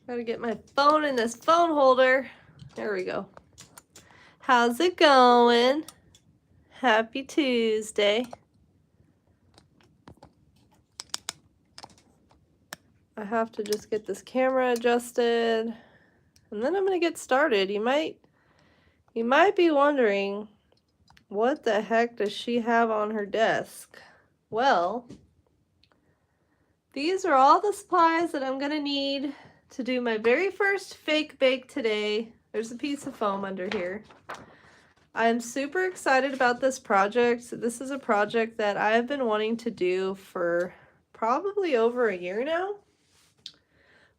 Gotta get my phone in this phone holder. There we go. How's it going? Happy Tuesday. I have to just get this camera adjusted, and then I'm gonna get started. You might be wondering, what the heck does she have on her desk? Well, these are all the supplies that I'm gonna need to do my very first fake bake today. There's a piece of foam under here. I'm super excited about this project. This is a project that I've been wanting to do for probably over a year now,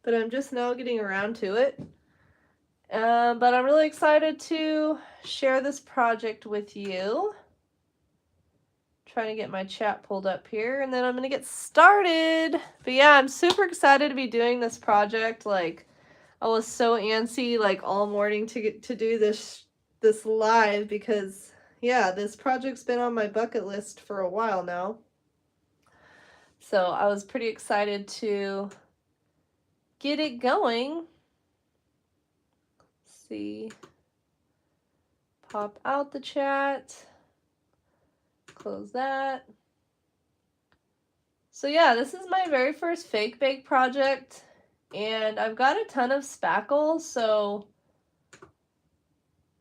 but I'm just now getting around to it. But I'm really excited to share this project with you. Trying to get my chat pulled up here, and then I'm gonna get started. But yeah, I'm super excited to be doing this project. Like, I was so antsy like all morning to do this live, because yeah, this project's been on my bucket list for a while now. So I was pretty excited to get it going. Let's see. Pop out the chat. Close that. So yeah, this is my very first fake bake project, and I've got a ton of spackle, so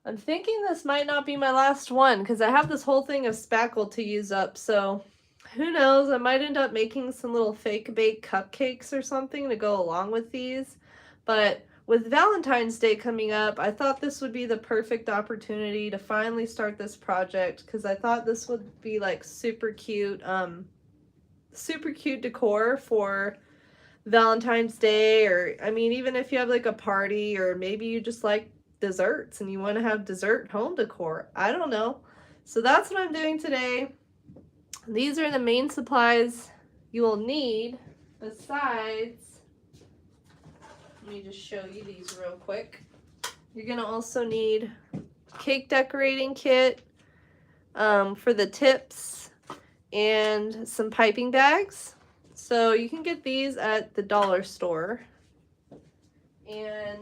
I'm thinking this might not be my last one, because I have this whole thing of spackle to use up. So who knows, I might end up making some little fake bake cupcakes or something to go along with these. But with Valentine's Day coming up, I thought this would be the perfect opportunity to finally start this project, because I thought this would be like super cute decor for Valentine's Day, or I mean, even if you have like a party, or maybe you just like desserts and you want to have dessert home decor. I don't know. So that's what I'm doing today. These are the main supplies you will need. Besides, let me just show you these real quick. You're gonna also need cake decorating kit for the tips, and some piping bags. So you can get these at the dollar store. And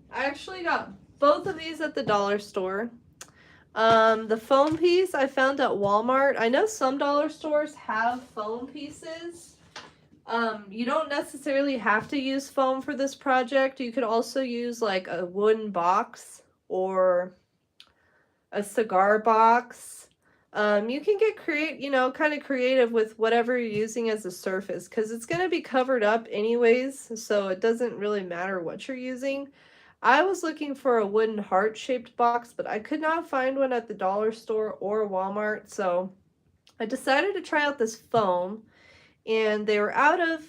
I actually got both of these at the dollar store. The foam piece I found at Walmart. I know some dollar stores have foam pieces. You don't necessarily have to use foam for this project. You could also use like a wooden box or a cigar box. You can get kind of creative with whatever you're using as a surface, because it's going to be covered up anyways, so it doesn't really matter what you're using. I was looking for a wooden heart-shaped box, but I could not find one at the dollar store or Walmart, so I decided to try out this foam, and they were out of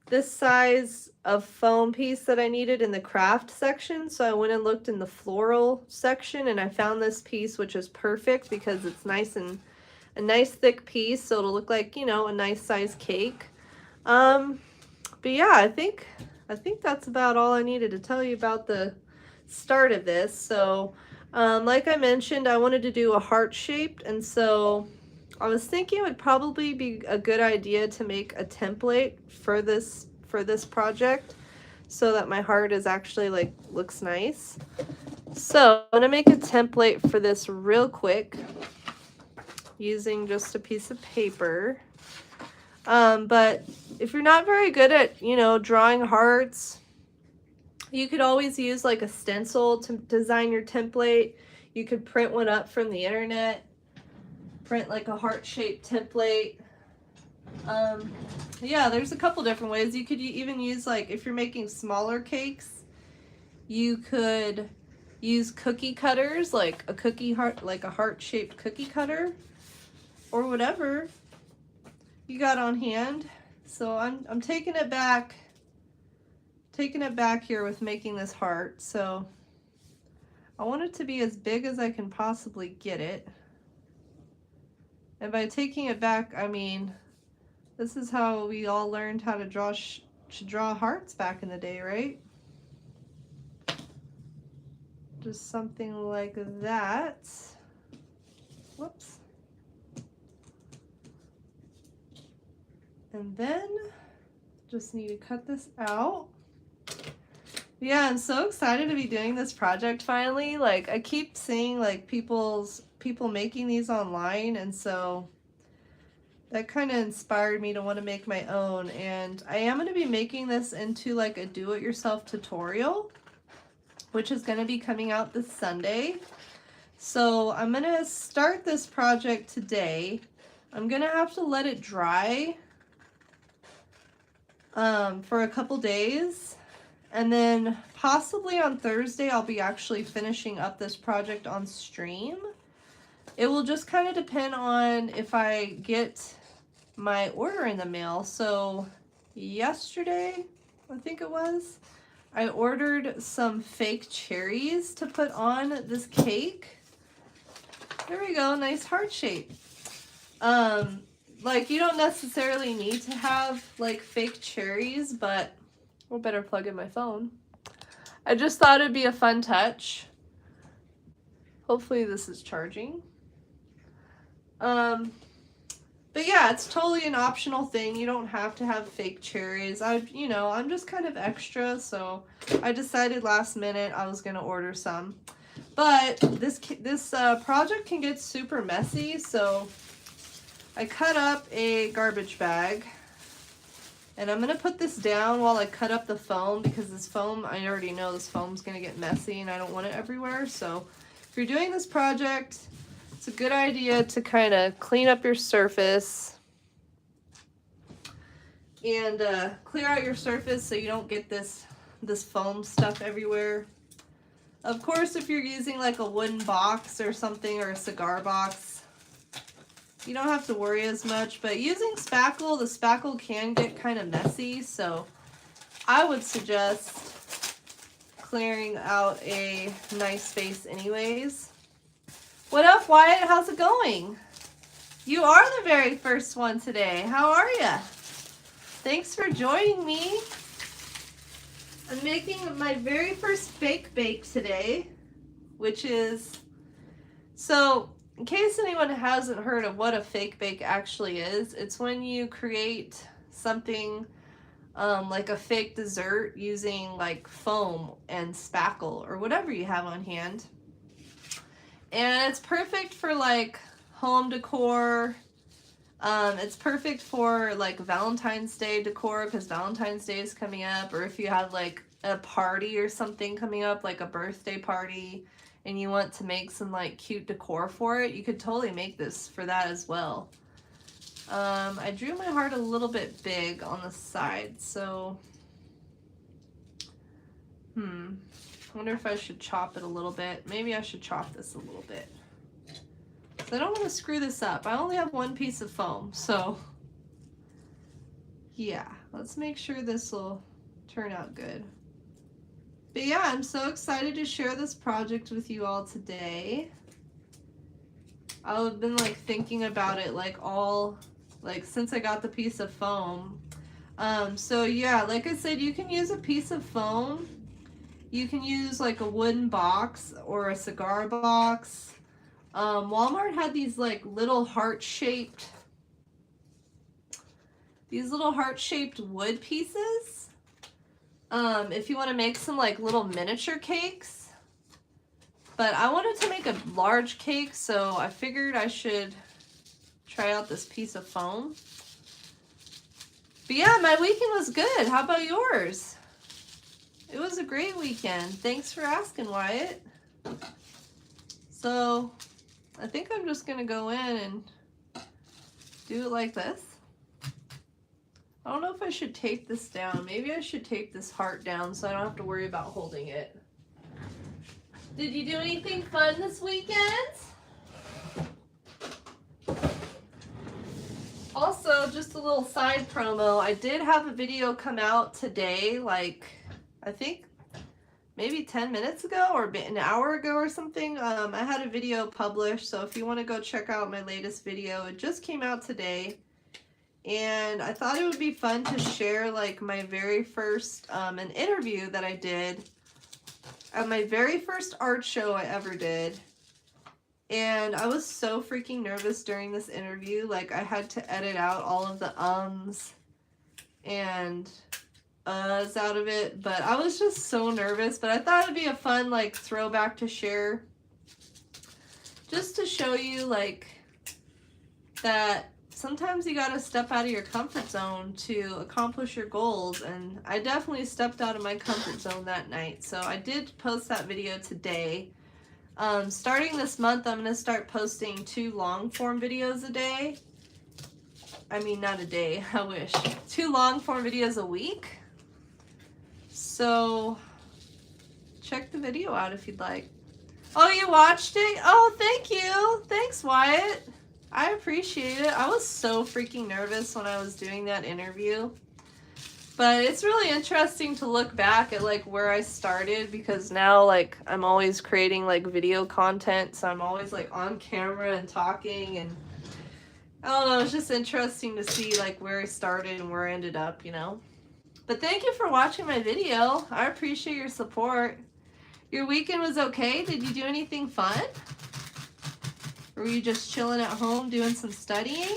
this size of foam piece that I needed in the craft section, so I went and looked in the floral section, and I found this piece, which is perfect because it's nice and a nice thick piece, so it'll look like, you know, a nice size cake. But yeah, I think that's about all I needed to tell you about the start of this. So like I mentioned, I wanted to do a heart-shaped, and so I was thinking it would probably be a good idea to make a template for this project, so that my heart is actually like looks nice. So I'm gonna make a template for this real quick using just a piece of paper. But if you're not very good at, you know, drawing hearts, you could always use like a stencil to design your template. You could print one up from the internet, print like a heart-shaped template. Yeah, there's a couple different ways. You could even use, like, if you're making smaller cakes, you could use cookie cutters, like a cookie heart, like a heart-shaped cookie cutter, or whatever you got on hand. So I'm taking it back here with making this heart. So I want it to be as big as I can possibly get it. And by taking it back, I mean, this is how we all learned how to draw hearts back in the day, right? Just something like that. Whoops. And then just need to cut this out. Yeah, I'm so excited to be doing this project finally. Like, I keep seeing like people making these online, and so that kind of inspired me to want to make my own. And I am going to be making this into like a do-it-yourself tutorial, which is going to be coming out this Sunday. So I'm going to start this project today. I'm going to have to let it dry for a couple days. And then possibly on Thursday, I'll be actually finishing up this project on stream. It will just kind of depend on if I get my order in the mail. So yesterday, I think it was, I ordered some fake cherries to put on this cake. There we go, nice heart shape. Like, you don't necessarily need to have like fake cherries, but I better plug in my phone. I just thought it'd be a fun touch. Hopefully this is charging. But yeah, it's totally an optional thing. You don't have to have fake cherries. I'm just kind of extra, so I decided last minute I was gonna order some. But this project can get super messy, so I cut up a garbage bag. And I'm going to put this down while I cut up the foam, because this foam, I already know this foam's going to get messy and I don't want it everywhere. So if you're doing this project, it's a good idea to kind of clean up your surface and clear out your surface so you don't get this foam stuff everywhere. Of course, if you're using like a wooden box or something, or a cigar box, you don't have to worry as much, but using spackle, the spackle can get kind of messy, so I would suggest clearing out a nice space anyways. What up, Wyatt? How's it going? You are the very first one today. How are ya? Thanks for joining me. I'm making my very first fake bake today, which is, so in case anyone hasn't heard of what a fake bake actually is, it's when you create something like a fake dessert using like foam and spackle or whatever you have on hand. And it's perfect for like home decor. It's perfect for like Valentine's Day decor, because Valentine's Day is coming up, or if you have like a party or something coming up, like a birthday party, and you want to make some like cute decor for it, you could totally make this for that as well. I drew my heart a little bit big on the side, so I wonder if I should chop it a little bit. Maybe I should chop this a little bit. So I don't want to screw this up. I only have one piece of foam, so yeah, let's make sure this will turn out good. But yeah, I'm so excited to share this project with you all today. I've been like thinking about it since I got the piece of foam. So yeah, like I said, you can use a piece of foam. You can use like a wooden box or a cigar box. Walmart had these like little heart-shaped wood pieces. If you want to make some like little miniature cakes. But I wanted to make a large cake, so I figured I should try out this piece of foam. But yeah, my weekend was good. How about yours? It was a great weekend. Thanks for asking, Wyatt. So I think I'm just going to go in and do it like this. I don't know if I should tape this down. Maybe I should tape this heart down so I don't have to worry about holding it. Did you do anything fun this weekend? Also, just a little side promo. I did have a video come out today, like, I think maybe 10 minutes ago or an hour ago or something. I had a video published, so if you want to go check out my latest video, it just came out today. And I thought it would be fun to share like my very first an interview that I did at my very first art show I ever did. And I was so freaking nervous during this interview. Like, I had to edit out all of the ums and uhs out of it, but I was just so nervous. But I thought it'd be a fun like throwback to share, just to show you like that sometimes you gotta step out of your comfort zone to accomplish your goals, and I definitely stepped out of my comfort zone that night. So I did post that video today. Starting this month, I'm gonna start posting 2 long form videos a day. I mean, not a day, I wish. 2 long form videos a week. So check the video out if you'd like. Oh, you watched it? Oh, thank you. Thanks, Wyatt. I appreciate it. I was so freaking nervous when I was doing that interview. But it's really interesting to look back at like where I started, because now like I'm always creating like video content, so I'm always like on camera and talking, and I don't know, it's just interesting to see like where I started and where I ended up, you know. But thank you for watching my video. I appreciate your support. Your weekend was okay? Did you do anything fun? Or were you just chilling at home doing some studying?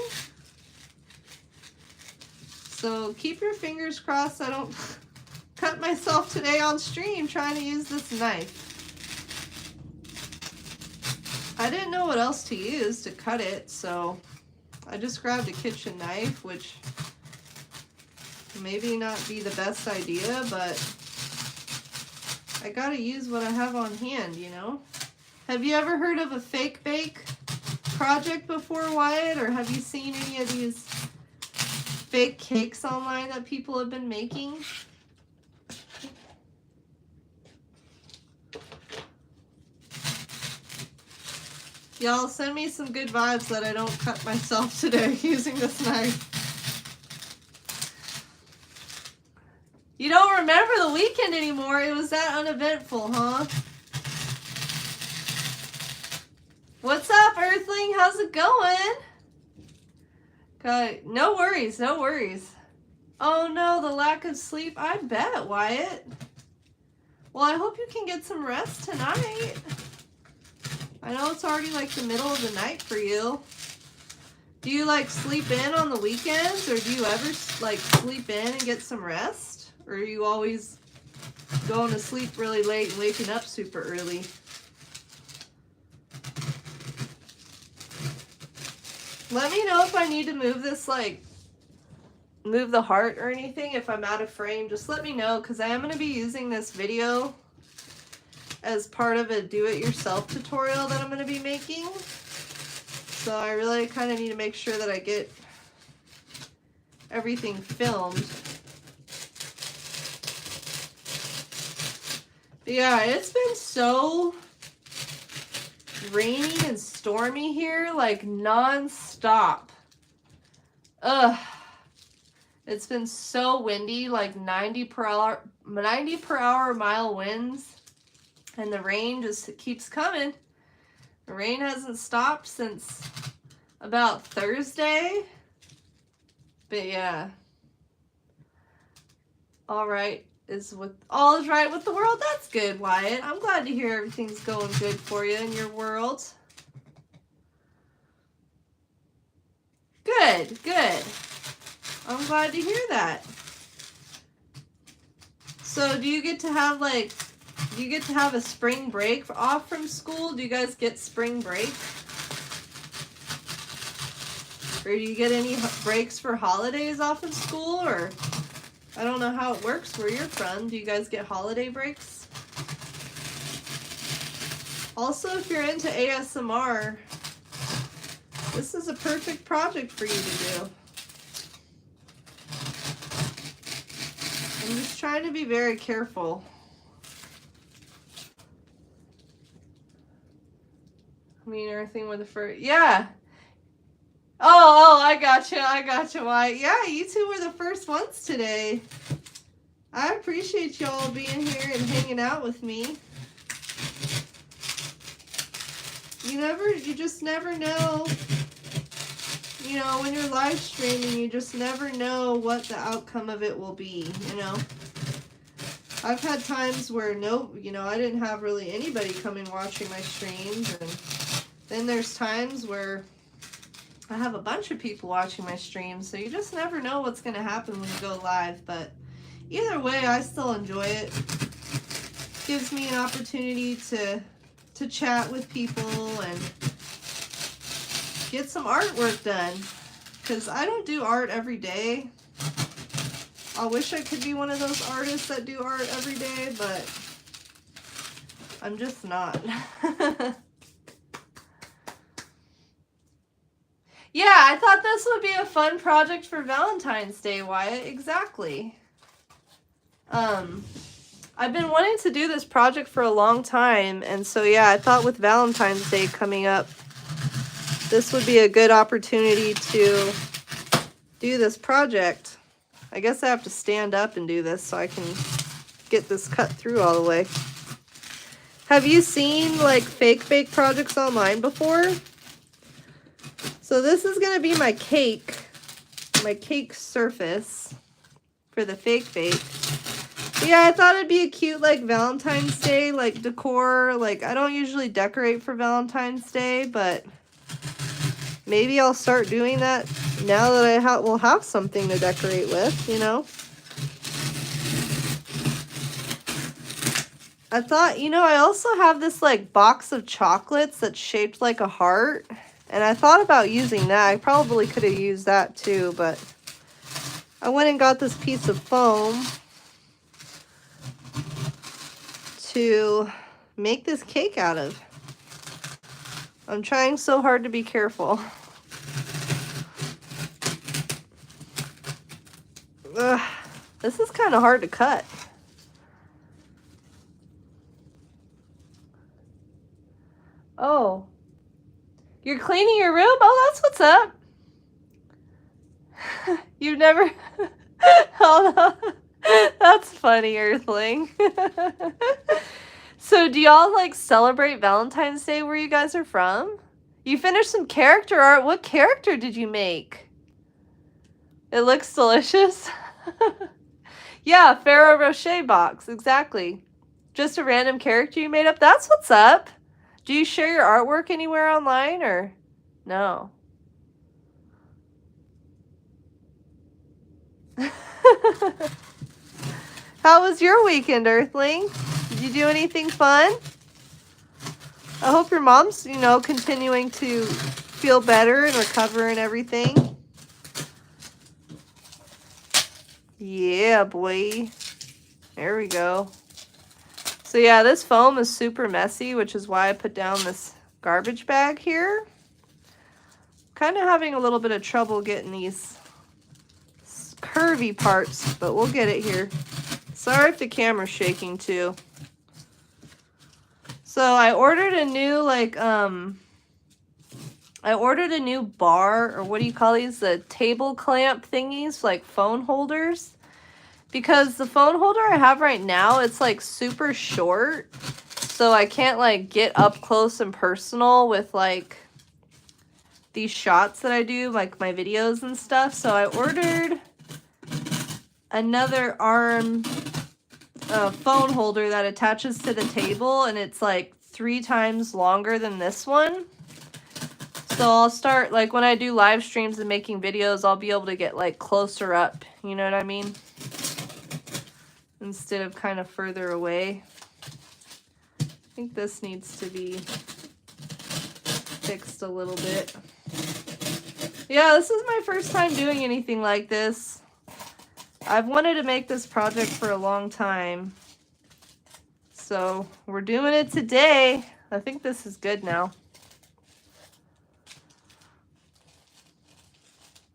So keep your fingers crossed I don't cut myself today on stream trying to use this knife. I didn't know what else to use to cut it, so I just grabbed a kitchen knife, which maybe not be the best idea, but I gotta use what I have on hand, you know? Have you ever heard of a fake bake project before, Wyatt? Or have you seen any of these fake cakes online that people have been making? Y'all send me some good vibes that I don't cut myself today using this knife. You don't remember the weekend anymore? It was that uneventful, huh? What's up, Earthling? How's it going? God, no worries, no worries. Oh no, the lack of sleep. I bet, Wyatt. Well, I hope you can get some rest tonight. I know it's already like the middle of the night for you. Do you like sleep in on the weekends, or do you ever like sleep in and get some rest? Or are you always going to sleep really late and waking up super early? Let me know if I need to move this, like, move the heart or anything. If I'm out of frame, just let me know, because I am going to be using this video as part of a do-it-yourself tutorial that I'm going to be making. So I really kind of need to make sure that I get everything filmed. But yeah, it's been so rainy and stormy here, like non-stop. Ugh. It's been so windy, like 90 per hour mile winds, and the rain just keeps coming. The rain hasn't stopped since about Thursday. But yeah. All is right with the world. That's good, Wyatt. I'm glad to hear everything's going good for you in your world. Good, good. I'm glad to hear that. So do you get to have a spring break off from school? Do you guys get spring break? Or do you get any breaks for holidays off of school? Or I don't know how it works where you're from. Do you guys get holiday breaks? Also, if you're into ASMR, this is a perfect project for you to do. I'm just trying to be very careful. I mean, everything with the first, yeah. Oh, I gotcha, Wyatt. Yeah, you two were the first ones today. I appreciate y'all being here and hanging out with me. You just never know. You know, when you're live streaming, you just never know what the outcome of it will be, you know. I've had times where I didn't have really anybody coming watching my streams, and then there's times where I have a bunch of people watching my stream, so you just never know what's going to happen when you go live. But either way, I still enjoy it. Gives me an opportunity to chat with people and get some artwork done. Because I don't do art every day. I wish I could be one of those artists that do art every day, but I'm just not. Yeah, I thought this would be a fun project for Valentine's Day, Wyatt. Exactly. I've been wanting to do this project for a long time, and so yeah, I thought with Valentine's Day coming up, this would be a good opportunity to do this project. I guess I have to stand up and do this so I can get this cut through all the way. Have you seen like fake projects online before? So this is going to be my cake surface for the fake. Yeah, I thought it'd be a cute like Valentine's Day like decor. Like I don't usually decorate for Valentine's Day, but maybe I'll start doing that now that I will have something to decorate with, you know. I thought, you know, I also have this like box of chocolates that's shaped like a heart. And I thought about using that. I probably could have used that too, but I went and got this piece of foam to make this cake out of. I'm trying so hard to be careful. Ugh, this is kind of hard to cut. Oh. You're cleaning your room? Oh, that's what's up. You've never... Hold on. That's funny, Earthling. So do y'all like celebrate Valentine's Day where you guys are from? You finished some character art. What character did you make? It looks delicious. Yeah, Ferrero Rocher box. Exactly. Just a random character you made up? That's what's up. Do you share your artwork anywhere online or no? How was your weekend, Earthling? Did you do anything fun? I hope your mom's, you know, continuing to feel better and recover and everything. Yeah, boy. There we go. So yeah, this foam is super messy, which is why I put down this garbage bag here. Kind of having a little bit of trouble getting these curvy parts, but we'll get it here. Sorry if the camera's shaking too. So I ordered a new I ordered a new bar, or what do you call these? The table clamp thingies, like phone holders. Because the phone holder I have right now, it's like super short. So I can't like get up close and personal with like these shots that I do, like my videos and stuff. So I ordered another arm phone holder that attaches to the table, and it's like 3 times longer than this one. So I'll start, like when I do live streams and making videos, I'll be able to get like closer up, you know what I mean? Instead of kind of further away. I think this needs to be fixed a little bit. Yeah, this is my first time doing anything like this. I've wanted to make this project for a long time. So we're doing it today. I think this is good now.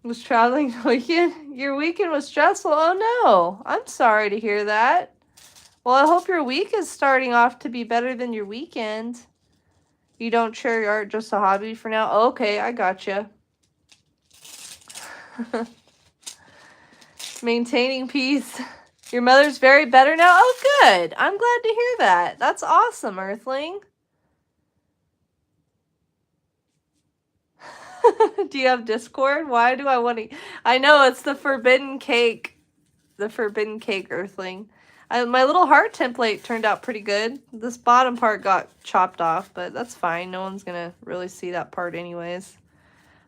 Was traveling weekend? Your weekend was stressful? Oh no, I'm sorry to hear that. Well, I hope your week is starting off to be better than your weekend. You don't share your art, just a hobby for now? Okay, I gotcha. Maintaining peace. Your mother's very better now? Oh, good. I'm glad to hear that. That's awesome, Earthling. Do you have Discord? Why do I want to... I know, it's the forbidden cake. The forbidden cake, Earthling. My little heart template turned out pretty good. This bottom part got chopped off, but that's fine. No one's going to really see that part anyways.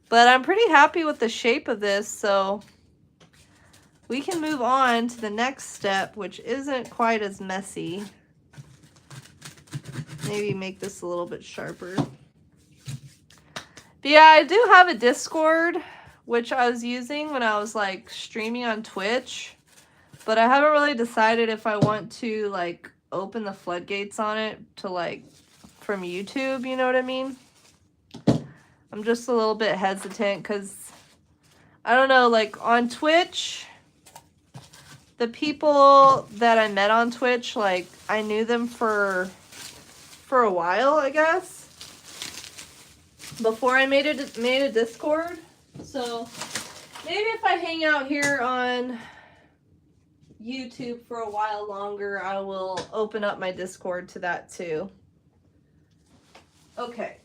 But I'm pretty happy with the shape of this, so we can move on to the next step, which isn't quite as messy. Maybe make this a little bit sharper. But yeah, I do have a Discord, which I was using when I was like streaming on Twitch. But I haven't really decided if I want to like open the floodgates on it to like from YouTube, you know what I mean? I'm just a little bit hesitant because I don't know, like on Twitch, the people that I met on Twitch, like I knew them for a while, I guess, before I made a Discord. So maybe if I hang out here on YouTube for a while longer, I will open up my Discord to that too. Okay.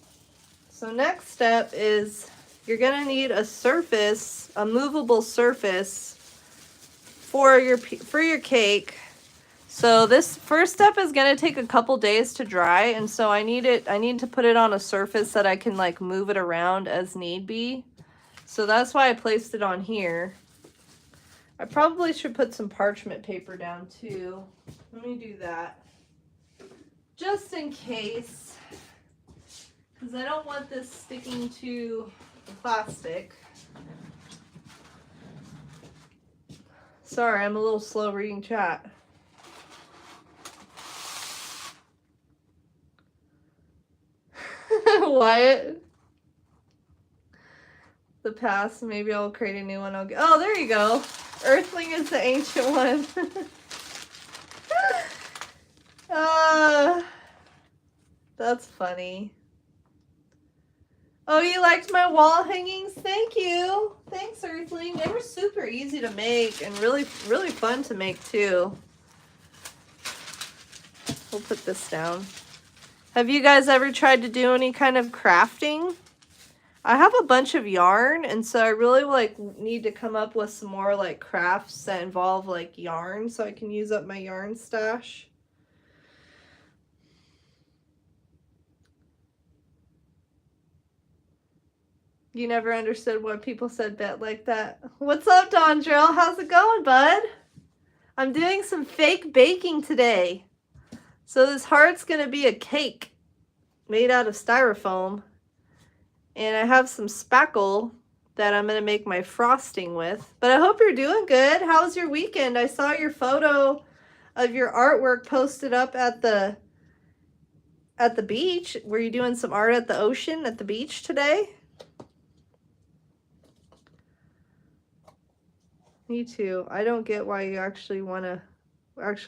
So next step is you're going to need a surface, a movable surface for your cake. So this first step is going to take a couple days to dry, and so I need to put it on a surface that I can like move it around as need be. So that's why I placed it on here. I probably should put some parchment paper down too. Let me do that. Just in case. Because I don't want this sticking to the plastic. Sorry, I'm a little slow reading chat. Wyatt. The past, maybe I'll create a new one. Oh, there you go. Earthling is the ancient one. That's funny. Oh, you liked my wall hangings? Thank you. Thanks, Earthling. They were super easy to make and really, really fun to make too. We'll put this down. Have you guys ever tried to do any kind of crafting? I have a bunch of yarn, and so I really like need to come up with some more like crafts that involve like yarn so I can use up my yarn stash. You never understood why people said bet like that. What's up, Dondrill? How's it going, bud? I'm doing some fake baking today. So this heart's going to be a cake made out of styrofoam. And I have some spackle that I'm going to make my frosting with. But I hope you're doing good. How was your weekend? I saw your photo of your artwork posted up at the beach. Were you doing some art at the ocean, at the beach today? Me too. I don't get why you actually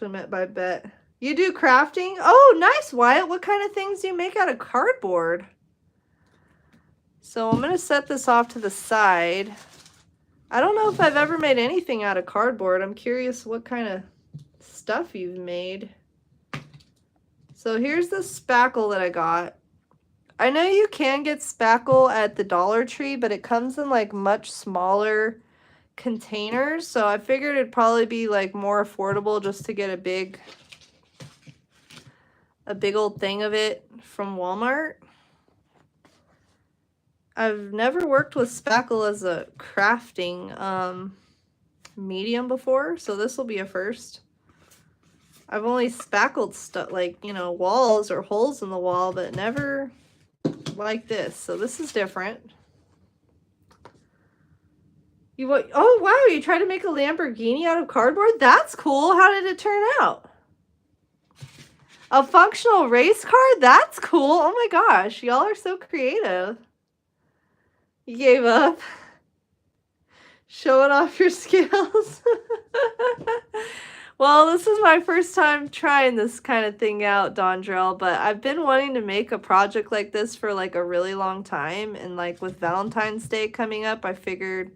meant by bet. You do crafting? Oh, nice, Wyatt. What kind of things do you make out of cardboard? So I'm going to set this off to the side. I don't know if I've ever made anything out of cardboard. I'm curious what kind of stuff you've made. So here's the spackle that I got. I know you can get spackle at the Dollar Tree, but it comes in like much smaller containers, so I figured it'd probably be like more affordable just to get a big old thing of it from Walmart. I've never worked with spackle as a crafting medium before, so this will be a first. I've only spackled stuff like, you know, walls or holes in the wall, but never like this, so this is different. Oh, wow, you tried to make a Lamborghini out of cardboard? That's cool. How did it turn out? A functional race car? That's cool. Oh my gosh, y'all are so creative. You gave up. Showing off your skills. Well, this is my first time trying this kind of thing out, Dondrell, but I've been wanting to make a project like this for like a really long time, and like with Valentine's Day coming up, I figured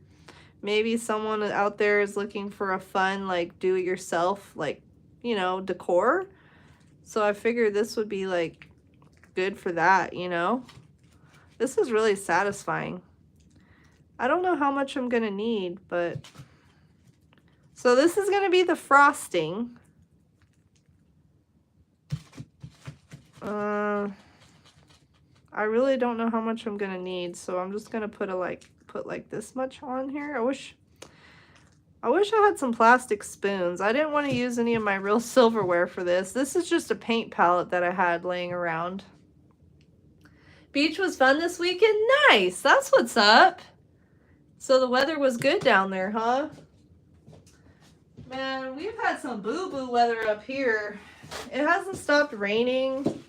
maybe someone out there is looking for a fun, like, do-it-yourself, like, you know, decor. So I figured this would be, like, good for that, you know? This is really satisfying. I don't know how much I'm going to need, but... So this is going to be the frosting. I I really don't know how much I'm gonna need, so I'm just gonna put like this much on here. I wish I had some plastic spoons. I didn't want to use any of my real silverware for this. This is just a paint palette that I had laying around. Beach was fun this weekend? Nice! That's what's up! So the weather was good down there, huh? Man, we've had some boo-boo weather up here. It hasn't stopped raining,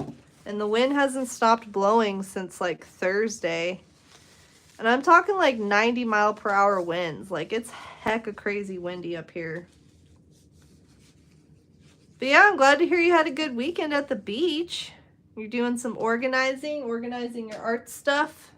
and the wind hasn't stopped blowing since like Thursday. And I'm talking like 90-mile-per-hour winds. Like, it's hecka crazy windy up here. But yeah, I'm glad to hear you had a good weekend at the beach. You're doing some organizing your art stuff.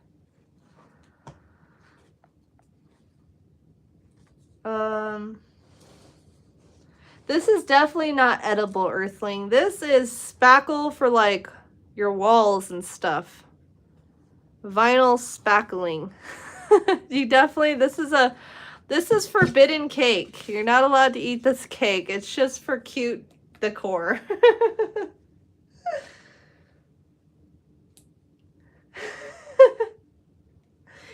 This is definitely not edible, Earthling. This is spackle for like your walls and stuff. Vinyl spackling. This is forbidden cake. You're not allowed to eat this cake. It's just for cute decor.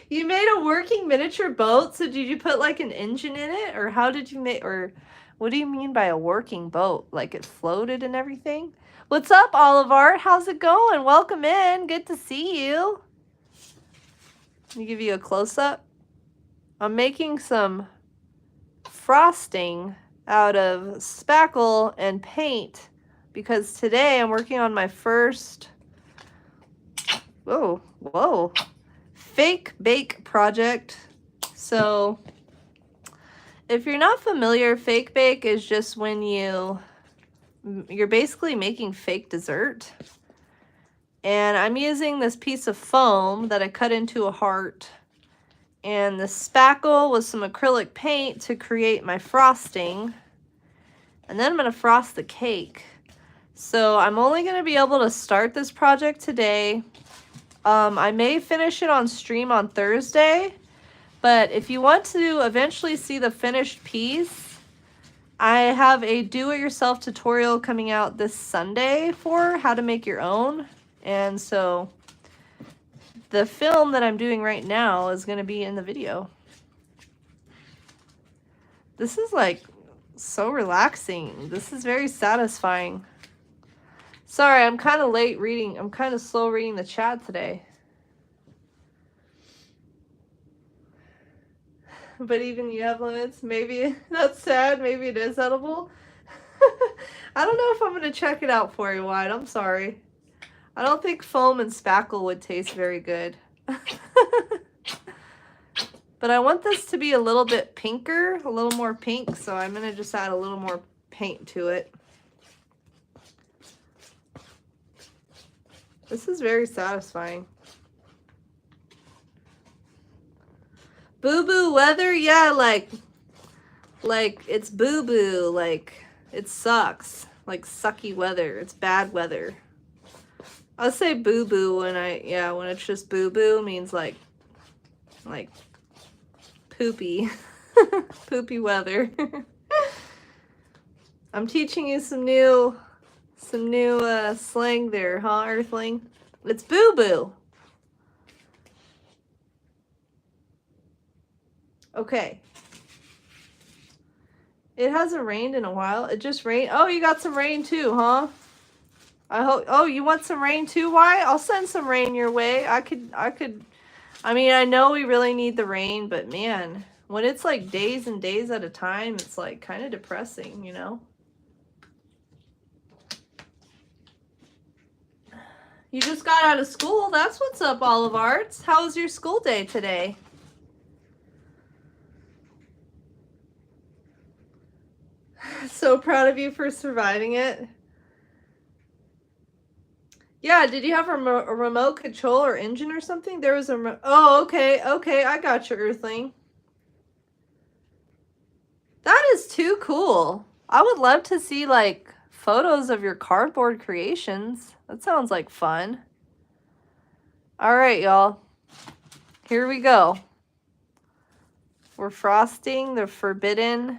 You made a working miniature boat, so did you put like an engine in it? Or how did you make, or what do you mean by a working boat? Like it floated and everything? What's up, Olive Art? How's it going? Welcome in. Good to see you. Let me give you a close-up. I'm making some frosting out of spackle and paint because today I'm working on my first, whoa, fake bake project. So if you're not familiar, fake bake is just when you're basically making fake dessert. And I'm using this piece of foam that I cut into a heart and the spackle with some acrylic paint to create my frosting. And then I'm going to frost the cake. So I'm only going to be able to start this project today. I may finish it on stream on Thursday, but if you want to eventually see the finished piece, I have a do-it-yourself tutorial coming out this Sunday for how to make your own. And so the film that I'm doing right now is going to be in the video. This is like so relaxing. This is very satisfying. Sorry, I'm kind of late reading. I'm kind of slow reading the chat today. But even you have limits. Maybe that's sad. Maybe it is edible. I don't know if I'm going to check it out for you, Wyatt. I'm sorry. I don't think foam and spackle would taste very good. But I want this to be a little bit pinker, a little more pink, so I'm going to just add a little more paint to it. This is very satisfying. Boo-boo weather? Yeah, like it's boo-boo, like it sucks. Like sucky weather. It's bad weather. I'll say boo-boo when when it's just boo-boo means like poopy. Poopy weather. I'm teaching you some new slang there, huh, Earthling? It's boo-boo. Okay. It hasn't rained in a while. It just rained. Oh, you got some rain too, huh? I hope. Oh, you want some rain too? Why? I'll send some rain your way. I could. I mean, I know we really need the rain, but man, when it's like days and days at a time, it's like kind of depressing, you know? You just got out of school. That's what's up, Olive Arts. How was your school day today? So proud of you for surviving it. Yeah, did you have a remote control or engine or something? There was a... Oh, okay, I got you, Earthling. That is too cool. I would love to see, like, photos of your cardboard creations. That sounds like fun. All right, y'all. Here we go. We're frosting the forbidden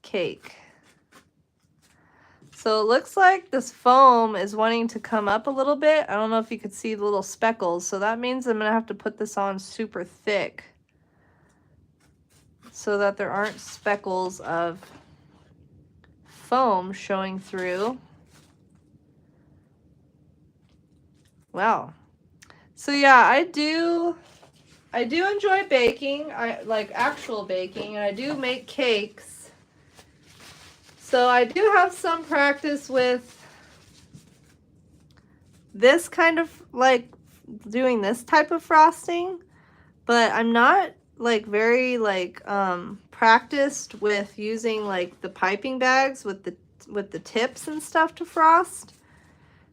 cake. So it looks like this foam is wanting to come up a little bit. I don't know if you could see the little speckles. So that means I'm going to have to put this on super thick so that there aren't speckles of foam showing through. Wow. So yeah, I do enjoy baking. I like actual baking, and I do make cakes. So I do have some practice with this kind of like doing this type of frosting, but I'm not like very like practiced with using like the piping bags with the tips and stuff to frost.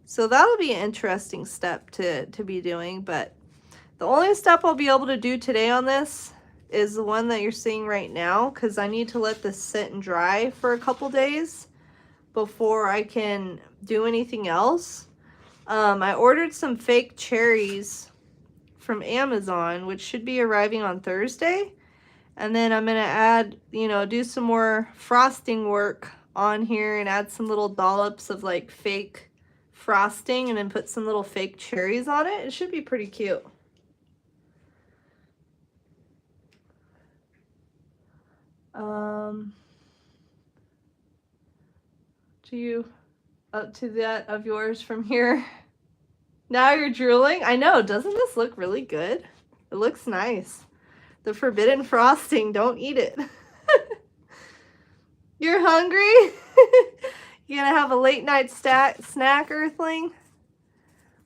So that'll be an interesting step to be doing, but the only step I'll be able to do today on this is the one that you're seeing right now, because I need to let this sit and dry for a couple days before I can do anything else. I ordered some fake cherries from Amazon, which should be arriving on Thursday. And then I'm going to add, you know, do some more frosting work on here and add some little dollops of like fake frosting and then put some little fake cherries on it. It should be pretty cute. Do you up to that of yours from here? Now you're drooling? I know, doesn't this look really good? It looks nice. The forbidden frosting, don't eat it. You're hungry? You gonna have a late night snack, Earthling?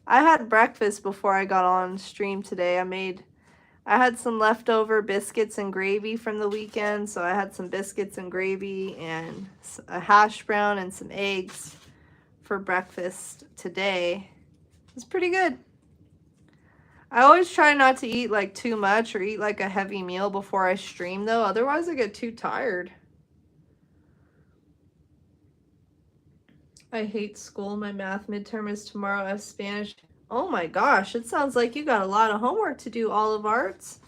I had breakfast before I got on stream today. I had some leftover biscuits and gravy from the weekend, so I had some biscuits and gravy and a hash brown and some eggs for breakfast today. It's pretty good. I always try not to eat like too much or eat like a heavy meal before I stream though, otherwise I get too tired. I hate school. My math midterm is tomorrow. I have Spanish. Oh my gosh, it sounds like you got a lot of homework to do, Olive Arts.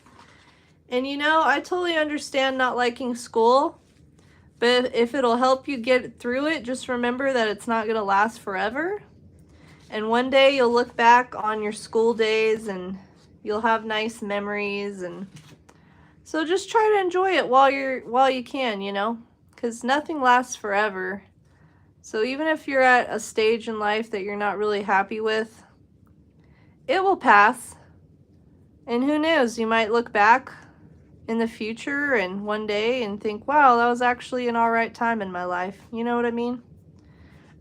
And you know, I totally understand not liking school, but if it'll help you get through it, just remember that it's not going to last forever. And one day you'll look back on your school days and you'll have nice memories. And so just try to enjoy it while you can, you know, because nothing lasts forever. So even if you're at a stage in life that you're not really happy with, it will pass. And who knows, you might look back in the future and one day and think, wow, that was actually an all right time in my life. You know what I mean?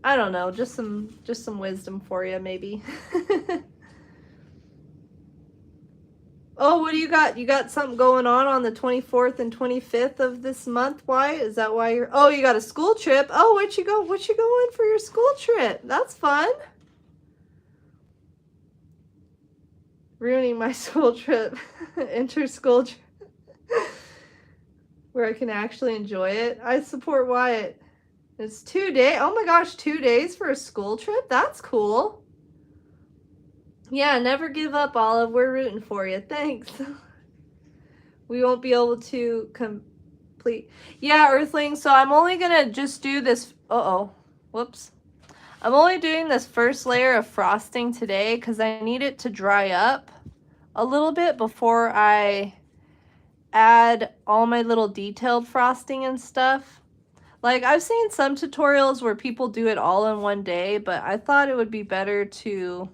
I don't know, just some wisdom for you maybe. Oh, what do you got? You got something going on the 24th and 25th of this month? Why? Is that why you're... Oh, you got a school trip. Oh, where'd you go? What you going for your school trip? That's fun. Ruining my school trip. Inter-school trip. Where I can actually enjoy it. I support Wyatt. It's 2 days. Oh my gosh, 2 days for a school trip? That's cool. Yeah, never give up, Olive. We're rooting for you. Thanks. We won't be able to complete. Yeah, Earthling. So I'm only going to just do this. Uh-oh. Whoops. I'm only doing this first layer of frosting today because I need it to dry up a little bit before I add all my little detailed frosting and stuff. Like, I've seen some tutorials where people do it all in one day, but I thought it would be better to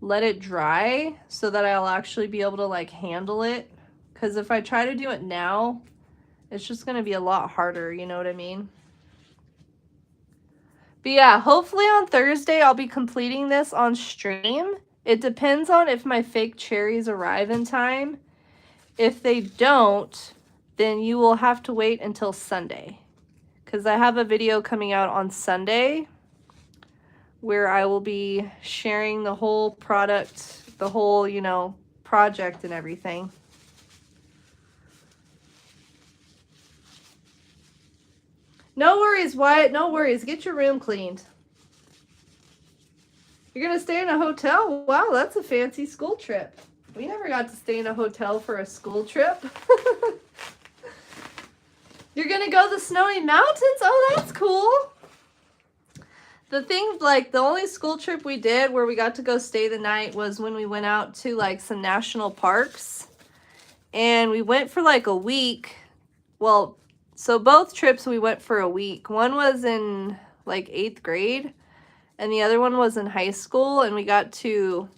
let it dry so that I'll actually be able to like handle it. Because if I try to do it now, it's just going to be a lot harder, you know what I mean? But yeah, hopefully on Thursday I'll be completing this on stream. It depends on if my fake cherries arrive in time. If they don't, then you will have to wait until Sunday. Because I have a video coming out on Sunday where I will be sharing the whole product, the whole, you know, project and everything. No worries, Wyatt, no worries. Get your room cleaned. You're going to stay in a hotel? Wow, that's a fancy school trip. We never got to stay in a hotel for a school trip. You're going to go to the Snowy Mountains? Oh, that's cool. the thing, like, the only school trip we did where we got to go stay the night was when we went out to, like, some national parks. And we went for, like, a week. Well, so both trips we went for a week. One was in, like, 8th grade. And the other one was in high school. And we got to...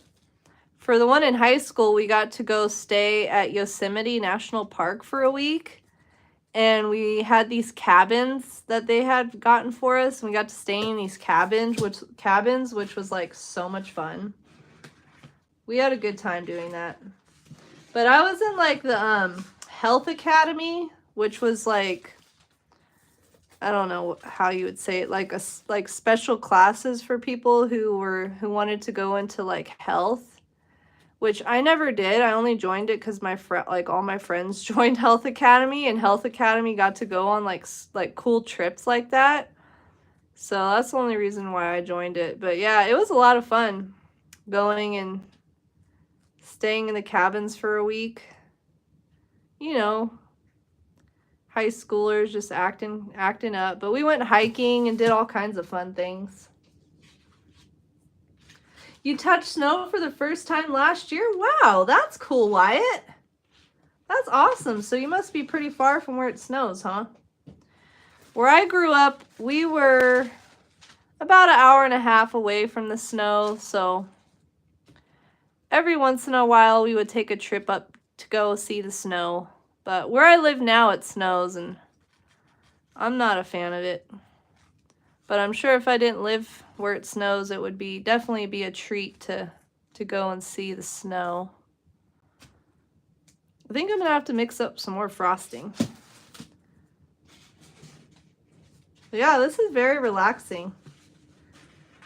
For the one in high school, we got to go stay at Yosemite National Park for a week. And we had these cabins that they had gotten for us. And we got to stay in these cabins, which was like so much fun. We had a good time doing that. But I was in like the health academy, which was like, I don't know how you would say it, like special classes for people who wanted to go into like health. Which I never did. I only joined it because all my friends joined Health Academy, and Health Academy got to go on like cool trips like that. So that's the only reason why I joined it. But yeah, it was a lot of fun going and staying in the cabins for a week. You know, high schoolers just acting up. But we went hiking and did all kinds of fun things. You touched snow for the first time last year? Wow, that's cool, Wyatt. That's awesome. So you must be pretty far from where it snows, huh? Where I grew up, we were about an hour and a half away from the snow. So every once in a while, we would take a trip up to go see the snow. But where I live now, it snows, and I'm not a fan of it. But I'm sure if I didn't live where it snows, it would definitely be a treat to go and see the snow. I think I'm going to have to mix up some more frosting. But yeah, this is very relaxing.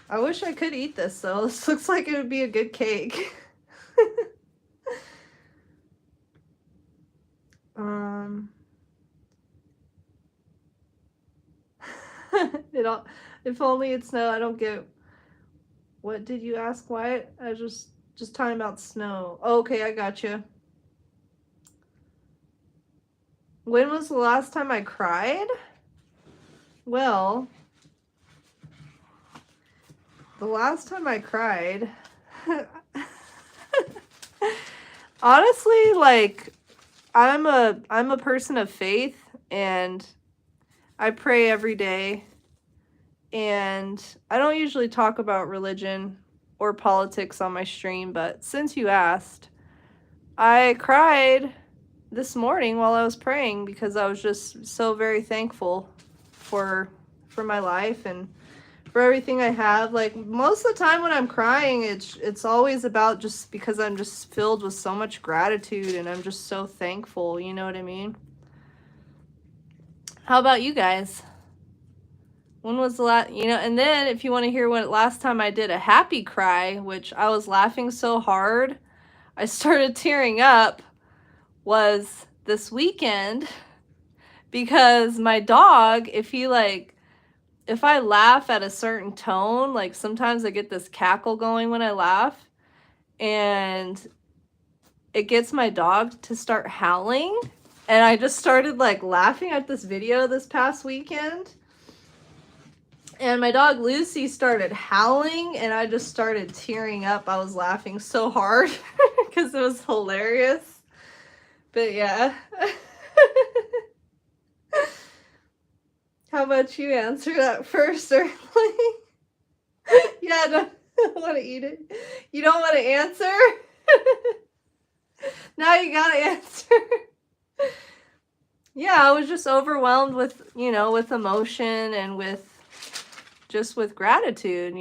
I wish I could eat this, though. This looks like it would be a good cake. If only it snowed. I don't get. What did you ask, Wyatt? I was just talking about snow. Oh, okay, I gotcha. When was the last time I cried? Well, the last time I cried, honestly, like, I'm a person of faith, and I pray every day. And I don't usually talk about religion or politics on my stream, but since you asked, I cried this morning while I was praying because I was just so very thankful for my life and for everything I have. Like, most of the time when I'm crying, it's always about just because I'm just filled with so much gratitude and I'm just so thankful, you know what I mean? How about you guys? When was the last, and then if you want to hear what last time I did a happy cry, which I was laughing so hard, I started tearing up, was this weekend because my dog, if I laugh at a certain tone, like sometimes I get this cackle going when I laugh, and it gets my dog to start howling, and I just started like laughing at this video this past weekend. And my dog Lucy started howling, and I just started tearing up. I was laughing so hard because it was hilarious. But yeah. How about you answer that first, Earthling? Yeah, I don't want to eat it. You don't want to answer? Now you gotta answer. Yeah, I was just overwhelmed with, with emotion and with gratitude,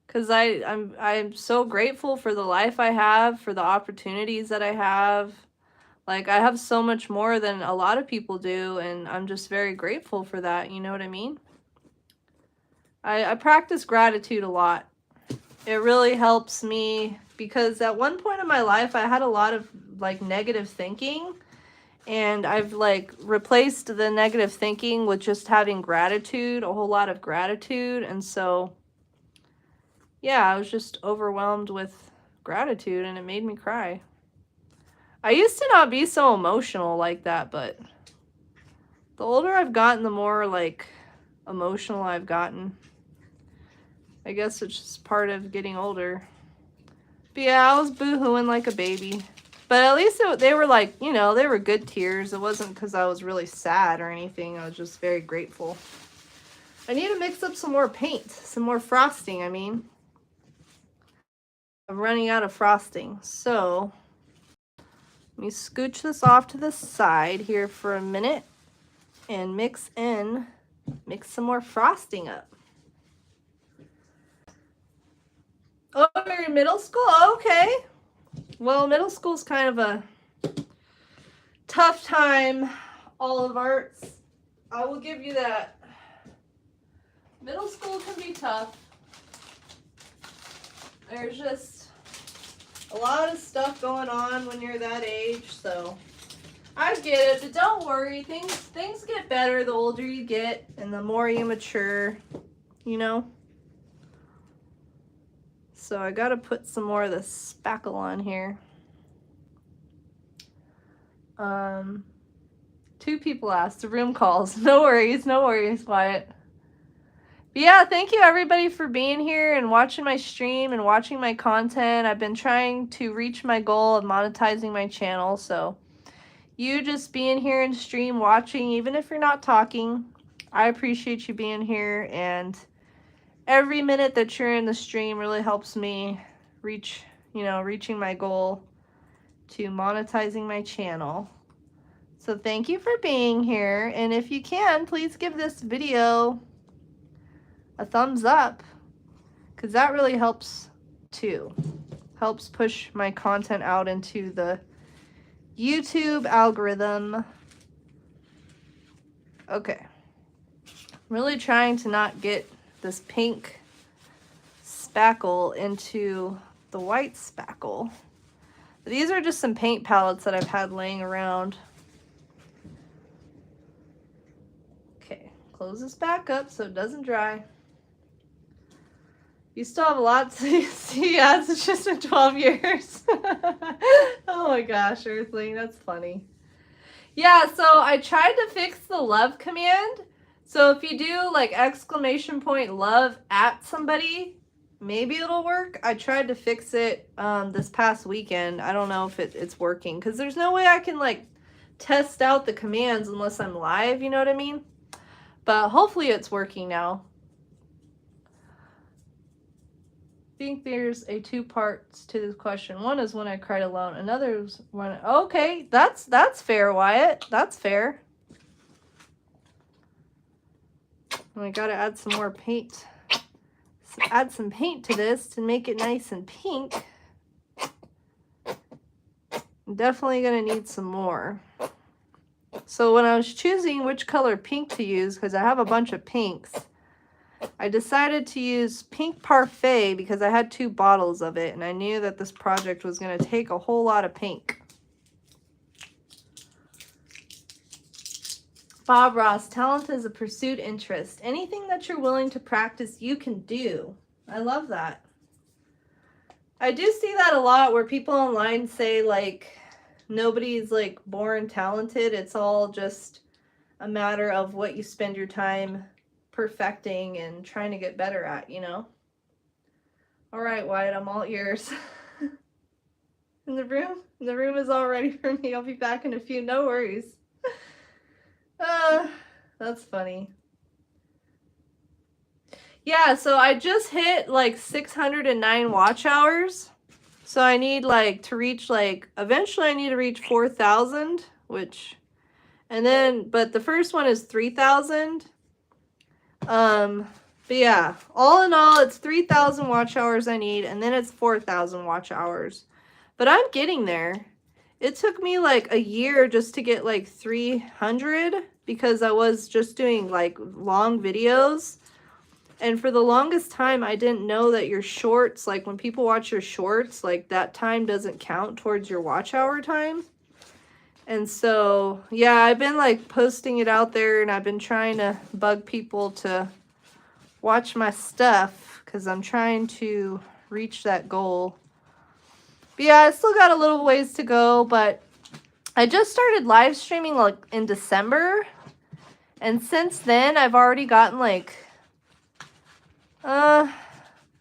because I'm so grateful for the life I have, for the opportunities that I have. Like, I have so much more than a lot of people do, and I'm just very grateful for that, you know what I mean? I practice gratitude a lot. It really helps me because at one point in my life I had a lot of like negative thinking. And I've like replaced the negative thinking with just having gratitude, a whole lot of gratitude. And so, yeah, I was just overwhelmed with gratitude and it made me cry. I used to not be so emotional like that, but the older I've gotten, the more like emotional I've gotten. I guess it's just part of getting older. But yeah, I was boo-hooing like a baby. But at least they were like, you know, they were good tears. It wasn't because I was really sad or anything. I was just very grateful. I need to mix up some more paint. Some more frosting, I mean. I'm running out of frosting. So, let me scooch this off to the side here for a minute. And mix some more frosting up. Oh, you're in middle school? Okay. Well, middle school's kind of a tough time, Olive Arts. I will give you that. Middle school can be tough. There's just a lot of stuff going on when you're that age, so I get it, but don't worry. Things get better the older you get and the more you mature, you know? So I gotta put some more of the spackle on here. 2 people asked, the room calls. No worries, Wyatt. But yeah, thank you everybody for being here and watching my stream and watching my content. I've been trying to reach my goal of monetizing my channel, so you just being here in stream watching, even if you're not talking, I appreciate you being here, and every minute that you're in the stream really helps me reaching my goal to monetizing my channel. So thank you for being here, and if you can, please give this video a thumbs up, because that really helps too. Helps push my content out into the YouTube algorithm. Okay. I'm really trying to not get this pink spackle into the white spackle. These are just some paint palettes that I've had laying around. Okay, close this back up so it doesn't dry. You still have a lot to see. Yes, it's just been 12 years. Oh my gosh, Earthling, that's funny. Yeah, so I tried to fix the love command. So if you do like !love at somebody, maybe it'll work. I tried to fix it this past weekend. I don't know if it's working, because there's no way I can like test out the commands unless I'm live, you know what I mean? But hopefully it's working now. I think there's 2 parts to this question. One is when I cried alone. Another is when... Okay, that's fair, Wyatt. That's fair. I gotta add some more paint. Add some paint to this to make it nice and pink. I'm definitely gonna need some more. So when I was choosing which color pink to use, because I have a bunch of pinks, I decided to use Pink Parfait because I had 2 bottles of it, and I knew that this project was going to take a whole lot of pink. Bob Ross, talent is a pursued interest. Anything that you're willing to practice, you can do. I love that. I do see that a lot where people online say, like, nobody's, like, born talented. It's all just a matter of what you spend your time perfecting and trying to get better at, you know? All right, Wyatt, I'm all ears. In the room? The room is all ready for me. I'll be back in a few. No worries. That's funny. Yeah, so I just hit like 609 watch hours. So I need like to reach like, eventually I need to reach 4,000, which, and then, but the first one is 3,000. But yeah, all in all, it's 3,000 watch hours I need, and then it's 4,000 watch hours. But I'm getting there. It took me like a year just to get like 300 because I was just doing like long videos. And for the longest time, I didn't know that your shorts, like when people watch your shorts, like that time doesn't count towards your watch hour time. And so, yeah, I've been like posting it out there, and I've been trying to bug people to watch my stuff because I'm trying to reach that goal. But yeah, I still got a little ways to go, but I just started live streaming like in December. And since then, I've already gotten like,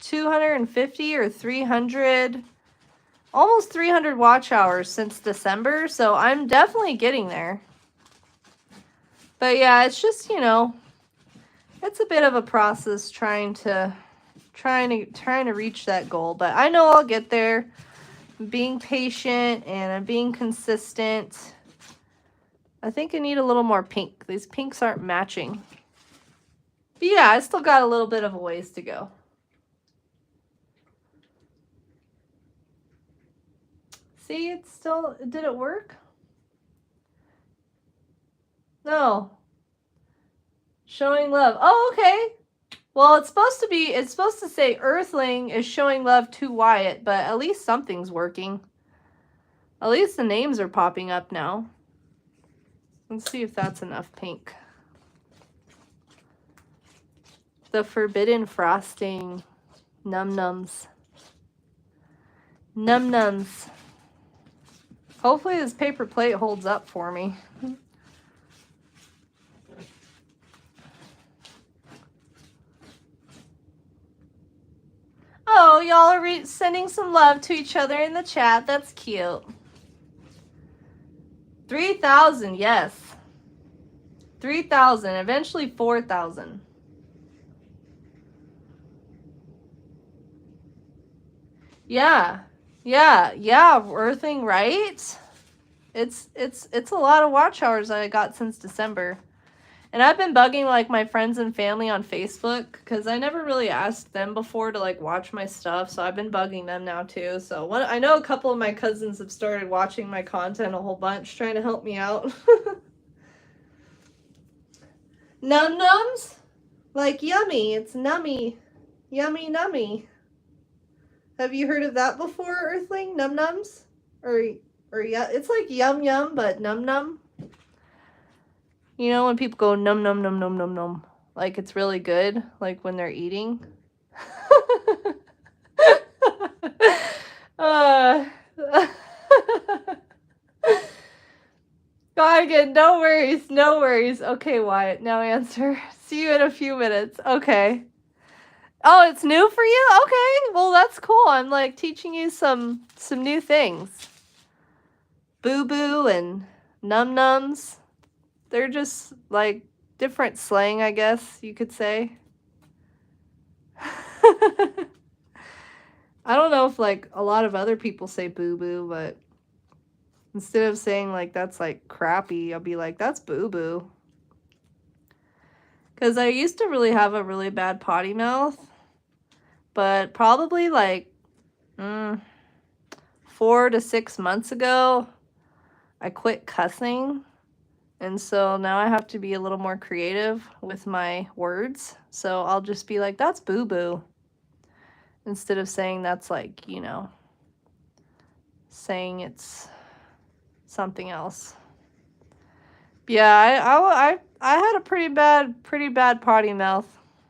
250 or 300, almost 300 watch hours since December, so I'm definitely getting there. But yeah, it's just, you know, it's a bit of a process trying to reach that goal, but I know I'll get there. I'm being patient and I'm being consistent. I think I need a little more pink. These pinks aren't matching. But yeah, I still got a little bit of a ways to go. See, it's still, did it work? No. Showing love. Oh, okay. Well, it's supposed to say Earthling is showing love to Wyatt, but at least something's working. At least the names are popping up now. Let's see if that's enough pink. The Forbidden Frosting. Num Nums. Num Nums. Hopefully this paper plate holds up for me. Oh, y'all are sending some love to each other in the chat. That's cute. 3,000, yes. 3,000, eventually 4,000. Yeah. Earthing, right? It's a lot of watch hours I got since December. And I've been bugging like my friends and family on Facebook because I never really asked them before to like watch my stuff. So I've been bugging them now too. So I know a couple of my cousins have started watching my content a whole bunch, trying to help me out. Num Nums? Like yummy. It's nummy. Yummy nummy. Have you heard of that before, Earthling? Num Nums? Or yeah, it's like yum yum, but num num. You know when people go num num num num num num, like it's really good, like when they're eating. Again, no worries. Okay, Wyatt, now answer. See you in a few minutes. Okay. Oh, it's new for you? Okay, well that's cool. I'm like teaching you some new things. Boo boo and num nums. They're just like different slang, I guess you could say. I don't know if like a lot of other people say boo boo, but instead of saying like that's like crappy, I'll be like that's boo boo. Because I used to really have a really bad potty mouth, but probably like 4 to 6 months ago, I quit cussing. And so now I have to be a little more creative with my words. So I'll just be like, that's boo-boo. Instead of saying that's like, you know, saying it's something else. Yeah, I had a pretty bad potty mouth.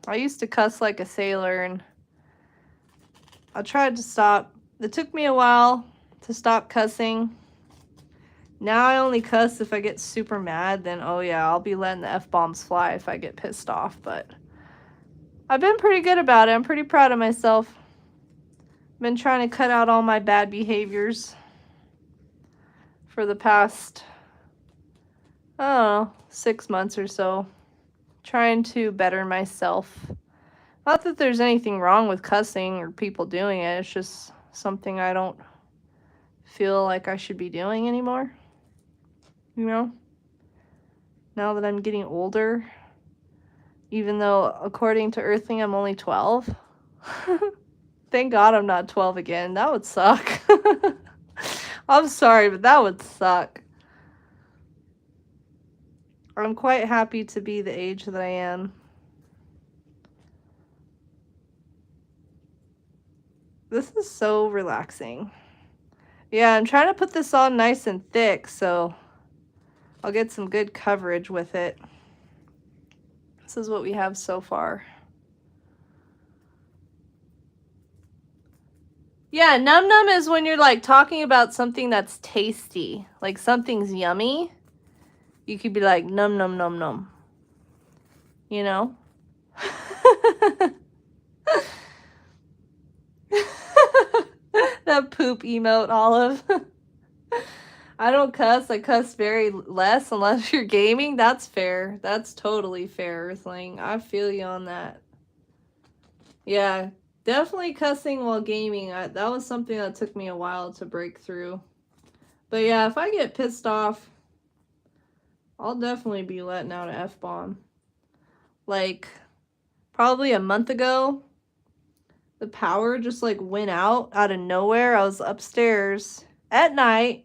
I used to cuss like a sailor and I tried to stop. It took me a while to stop cussing. Now I only cuss if I get super mad, then oh yeah, I'll be letting the F-bombs fly if I get pissed off, but I've been pretty good about it. I'm pretty proud of myself. Been trying to cut out all my bad behaviors for the past, I don't know, 6 months or so. Trying to better myself. Not that there's anything wrong with cussing or people doing it, it's just something I don't feel like I should be doing anymore. You know, now that I'm getting older, even though according to Earthling I'm only 12. Thank God I'm not 12 again. That would suck. I'm sorry, but that would suck. I'm quite happy to be the age that I am. This is so relaxing. Yeah, I'm trying to put this on nice and thick, so I'll get some good coverage with it. This is what we have so far. Yeah, num num is when you're like talking about something that's tasty, like something's yummy. You could be like num num num num. You know? That poop emote, Olive. I don't cuss. I cuss very less unless you're gaming. That's fair. That's totally fair, Earthling. I feel you on that. Yeah, definitely cussing while gaming. That was something that took me a while to break through. But yeah, if I get pissed off, I'll definitely be letting out an F-bomb. Like, probably a month ago, the power just like went out of nowhere. I was upstairs at night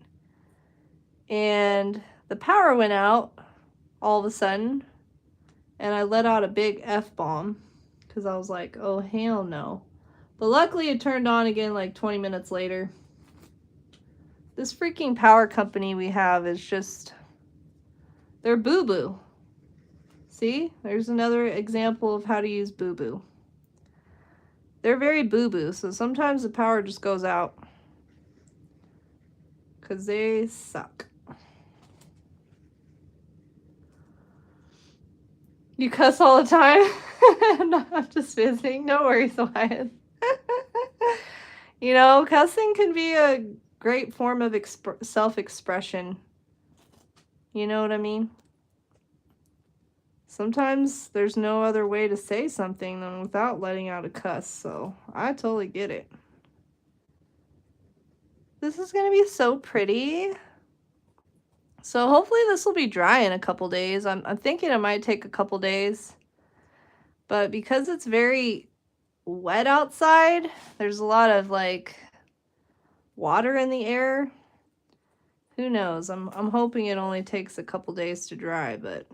and the power went out all of a sudden and I let out a big F-bomb because I was like, oh hell no. But luckily it turned on again like 20 minutes later. This freaking power company we have is just, they're boo-boo. See, there's another example of how to use boo-boo. They're very boo-boo, so sometimes the power just goes out. Because they suck. You cuss all the time? No, I'm just visiting. No worries, Wyatt. You know, cussing can be a great form of self-expression. You know what I mean? Sometimes there's no other way to say something than without letting out a cuss, so I totally get it. This is gonna be so pretty. So hopefully this will be dry in a couple days. I'm thinking it might take a couple days. But because it's very wet outside, there's a lot of like water in the air. Who knows? I'm hoping it only takes a couple days to dry, but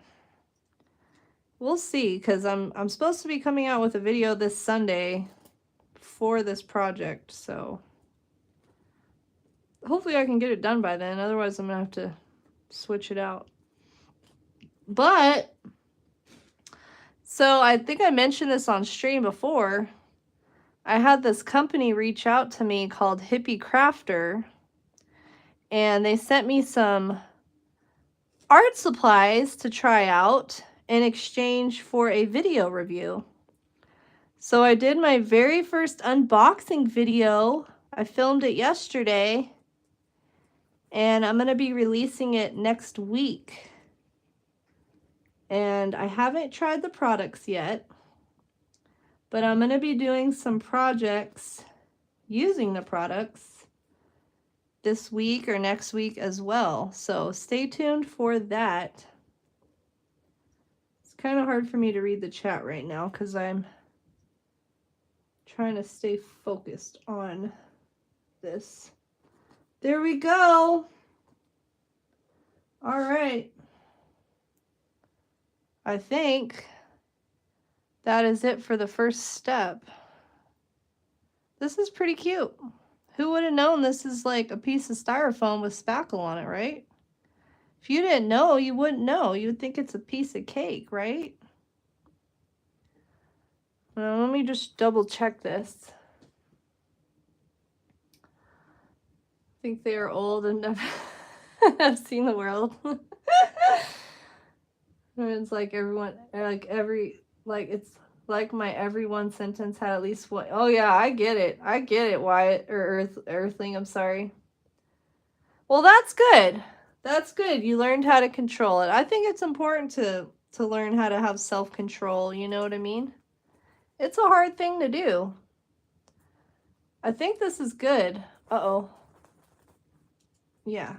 we'll see, because I'm supposed to be coming out with a video this Sunday for this project, so hopefully I can get it done by then. Otherwise I'm gonna have to switch it out. But so I think I mentioned this on stream before. I had this company reach out to me called Hippie Crafter, and they sent me some art supplies to try out in exchange for a video review. So I did my very first unboxing video. I filmed it yesterday, and I'm going to be releasing it next week. And I haven't tried the products yet, but I'm going to be doing some projects using the products this week or next week as well. So stay tuned for that. It's kind of hard for me to read the chat right now because I'm trying to stay focused on this. There we go. All right. I think that is it for the first step. This is pretty cute. Who would have known this is like a piece of styrofoam with spackle on it, right? If you didn't know, you wouldn't know. You would think it's a piece of cake, right? Well, let me just double check this. I think they are old and never have seen the world. It's like everyone, it's like my every one sentence had at least one. Oh yeah, I get it, Wyatt, or Earthling, I'm sorry. Well, that's good. That's good. You learned how to control it. I think it's important to learn how to have self-control, you know what I mean? It's a hard thing to do. I think this is good. Uh-oh. Yeah.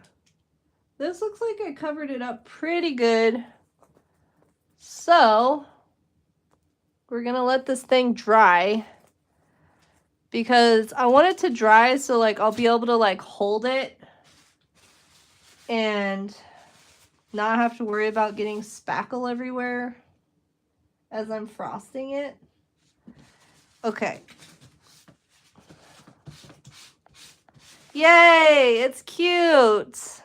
This looks like I covered it up pretty good. So, we're going to let this thing dry because I want it to dry so like I'll be able to like hold it and not have to worry about getting spackle everywhere as I'm frosting it. Okay. Yay, it's cute.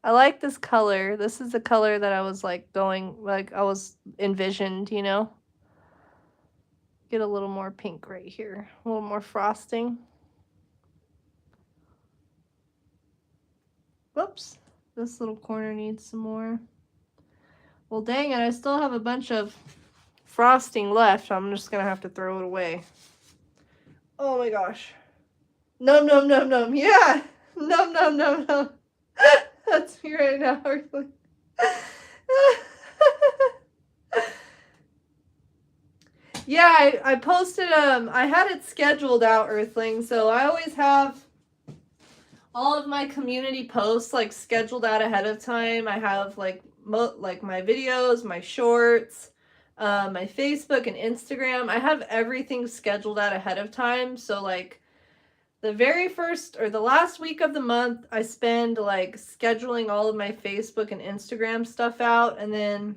I like this color. This is the color that I was like I was envisioned, you know? Get a little more pink right here. A little more frosting. Whoops. This little corner needs some more. Well, dang it. I still have a bunch of frosting left. I'm just going to have to throw it away. Oh my gosh. Num num num num. Yeah. Num num num num. That's me right now, Earthling. Yeah, I posted I had it scheduled out, Earthling, so I always have all of my community posts like scheduled out ahead of time. I have like like my videos, my shorts, my Facebook and Instagram. I have everything scheduled out ahead of time. So like the very first or the last week of the month, I spend like scheduling all of my Facebook and Instagram stuff out, and then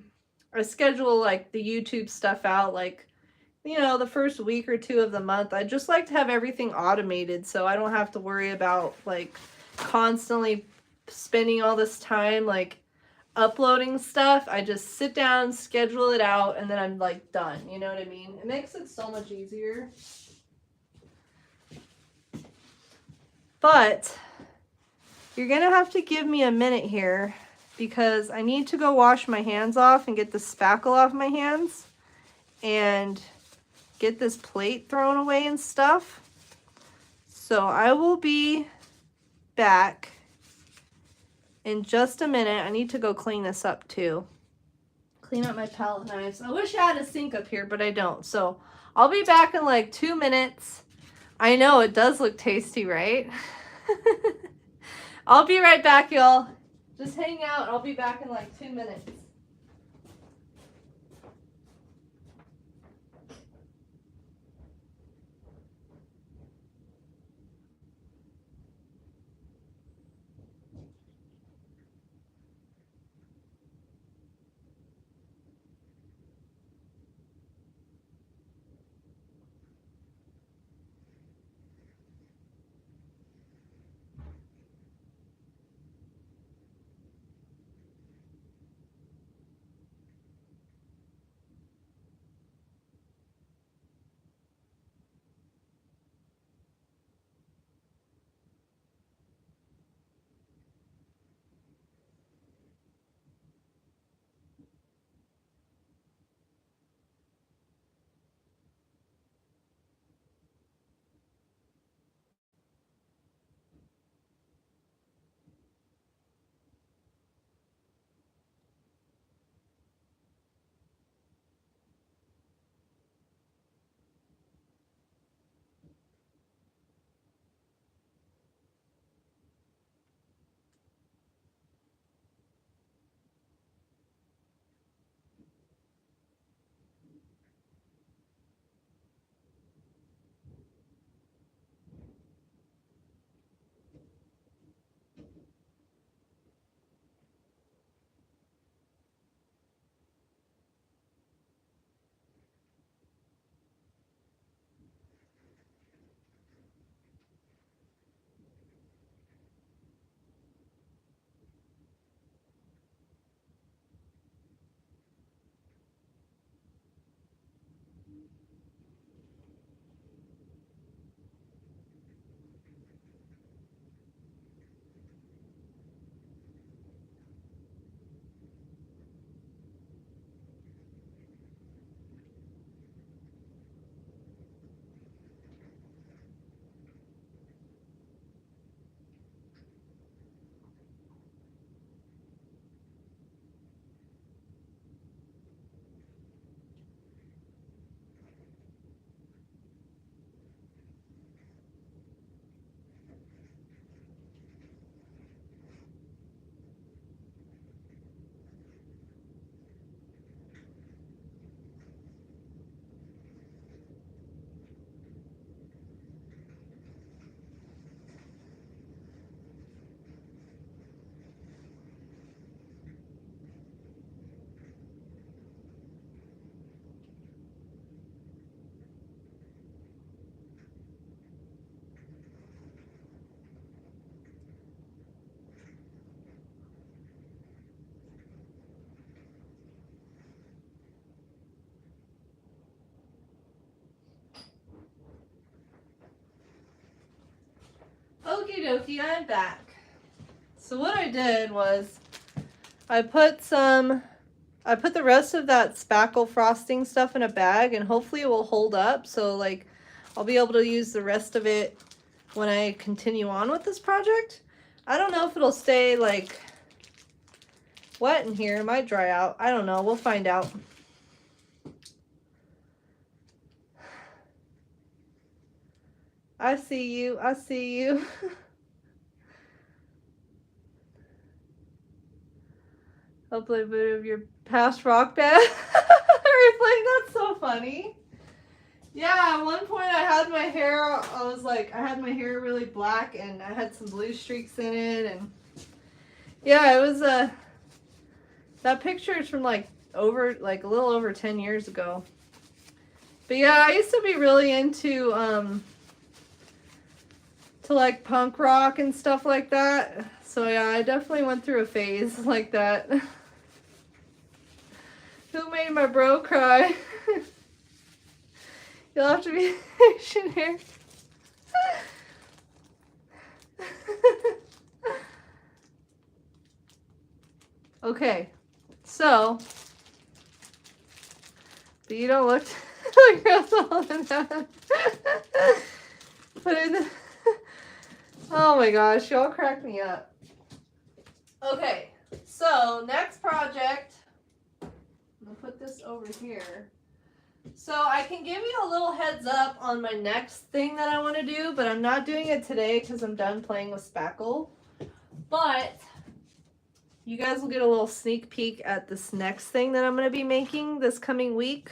I schedule like the YouTube stuff out like the first week or two of the month. I just like to have everything automated so I don't have to worry about like constantly spending all this time like uploading stuff. I just sit down, schedule it out, and then I'm like done. You know what I mean? It makes it so much easier. But you're going to have to give me a minute here because I need to go wash my hands off and get the spackle off my hands and get this plate thrown away and stuff. So I will be back in just a minute. I need to go clean this up too. Clean up my palette knives. I wish I had a sink up here, but I don't. So I'll be back in like 2 minutes. I know it does look tasty, right? I'll be right back, y'all. Just hang out. I'll be back in like 2 minutes. Okie dokie, I'm back. So what I did was I put the rest of that spackle frosting stuff in a bag, and hopefully it will hold up. So like I'll be able to use the rest of it when I continue on with this project. I don't know if it'll stay like wet in here. It might dry out. I don't know. We'll find out. I see you. I see you. I'll play a bit of your past rock band. Replaying, that's so funny. Yeah, at one point I had my hair, I had my hair really black and I had some blue streaks in it, and yeah, it was that picture is from like a little over 10 years ago. But yeah, I used to be really into to like punk rock and stuff like that. So yeah, I definitely went through a phase like that. Who made my bro cry? You'll have to be patient here. Okay, so, but you don't look like you're all in that. Put in the, oh my gosh, y'all crack me up. Okay, so next project, I'm gonna put this over here. So I can give you a little heads up on my next thing that I want to do, but I'm not doing it today because I'm done playing with spackle. But you guys will get a little sneak peek at this next thing that I'm going to be making this coming week.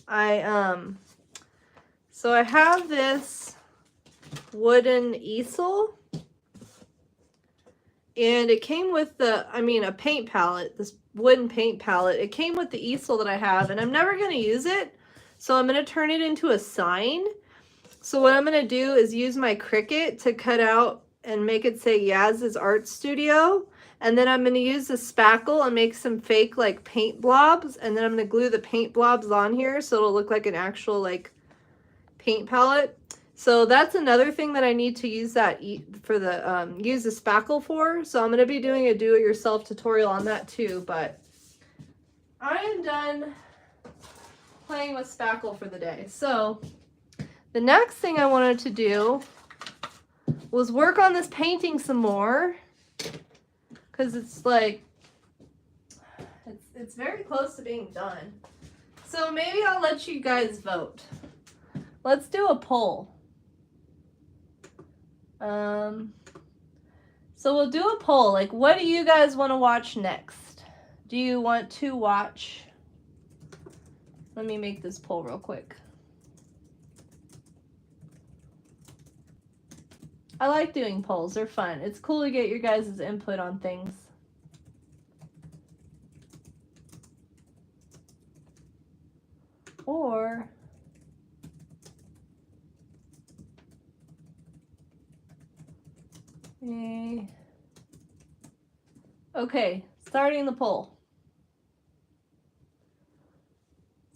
So I have this wooden easel, and it came with a paint palette, this wooden paint palette. It came with the easel that I have, and I'm never going to use it, so I'm going to turn it into a sign. So what I'm going to do is use my Cricut to cut out and make it say Yaz's Art Studio, and then I'm going to use the spackle and make some fake like paint blobs, and then I'm going to glue the paint blobs on here so it'll look like an actual like paint palette. So that's another thing that I need to use use the spackle for. So I'm going to be doing a do-it-yourself tutorial on that too. But I am done playing with spackle for the day. So the next thing I wanted to do was work on this painting some more, because it's like it's very close to being done. So maybe I'll let you guys vote. Let's do a poll. So we'll do a poll, like, what do you guys want to watch next? Do you want to watch, let me make this poll real quick. I like doing polls, they're fun. It's cool to get your guys' input on things. Or okay, starting the poll.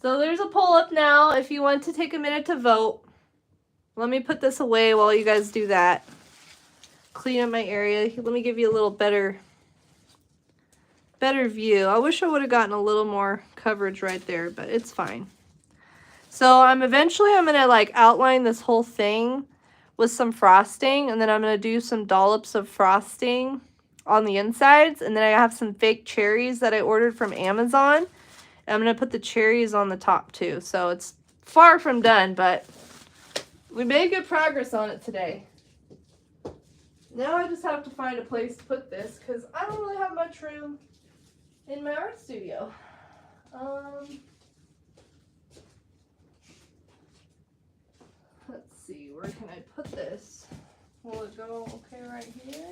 So there's a poll up now if you want to take a minute to vote. Let me put this away while you guys do that. Clean up my area. Let me give you a little better view. I wish I would have gotten a little more coverage right there, but it's fine. So I'm gonna like outline this whole thing with some frosting, and then I'm gonna do some dollops of frosting on the insides, and then I have some fake cherries that I ordered from Amazon, and I'm gonna put the cherries on the top too. So it's far from done, but we made good progress on it today. Now I just have to find a place to put this, because I don't really have much room in my art studio. Let's see, where can I put this? Will it go okay right here?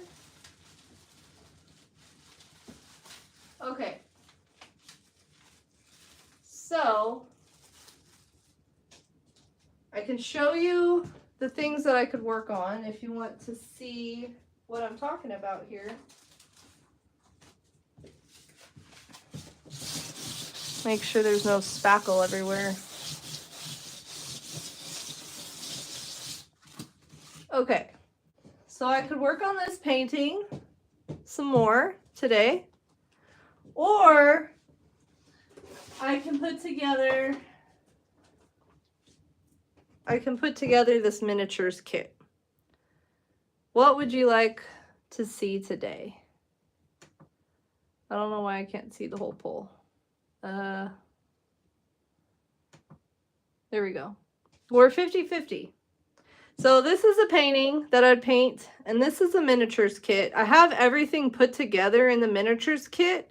Okay. So I can show you the things that I could work on if you want to see what I'm talking about here. Make sure there's no spackle everywhere. Okay, so I could work on this painting some more today, or I can put together this miniatures kit. What would you like to see today? I don't know why I can't see the whole poll. There we go. We're 50-50. So this is a painting that I'd paint, and this is a miniatures kit. I have everything put together in the miniatures kit.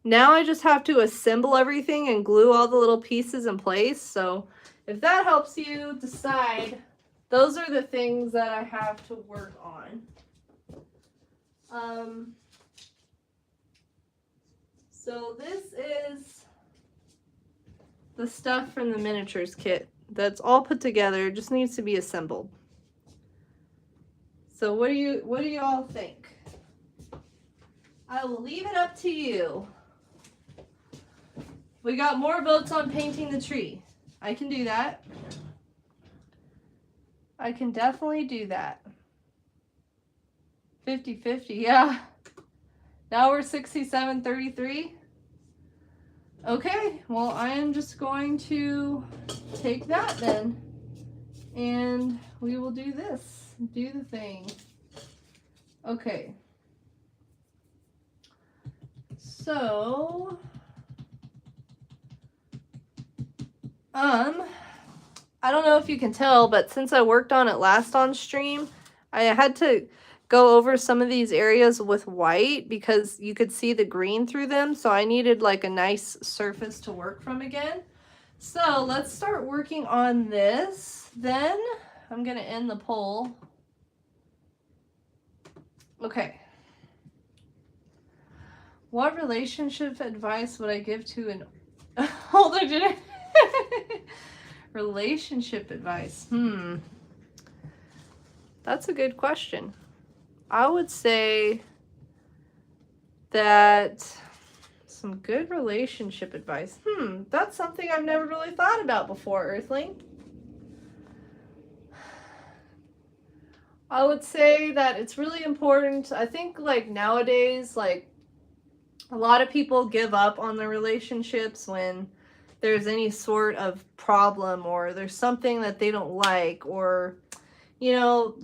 Now I just have to assemble everything and glue all the little pieces in place. So if that helps you decide, those are the things that I have to work on. So this is the stuff from the miniatures kit that's all put together. It just needs to be assembled. So what do you all think? I will leave it up to you. We got more votes on painting the tree. I can do that. I can definitely do that. 50-50, yeah. Now we're 67-33. Okay, well, I am just going to take that then. And we will do this. Do the thing. Okay. So, I don't know if you can tell, but since I worked on it last on stream, I had to go over some of these areas with white because you could see the green through them. So I needed like a nice surface to work from again. So let's start working on this. Then I'm going to end the poll. Okay. What relationship advice would I give to an older generation? Relationship advice. That's a good question. I would say that some good relationship advice. That's something I've never really thought about before, Earthling. I would say that it's really important. I think like nowadays, like a lot of people give up on their relationships when there's any sort of problem or there's something that they don't like, or you know,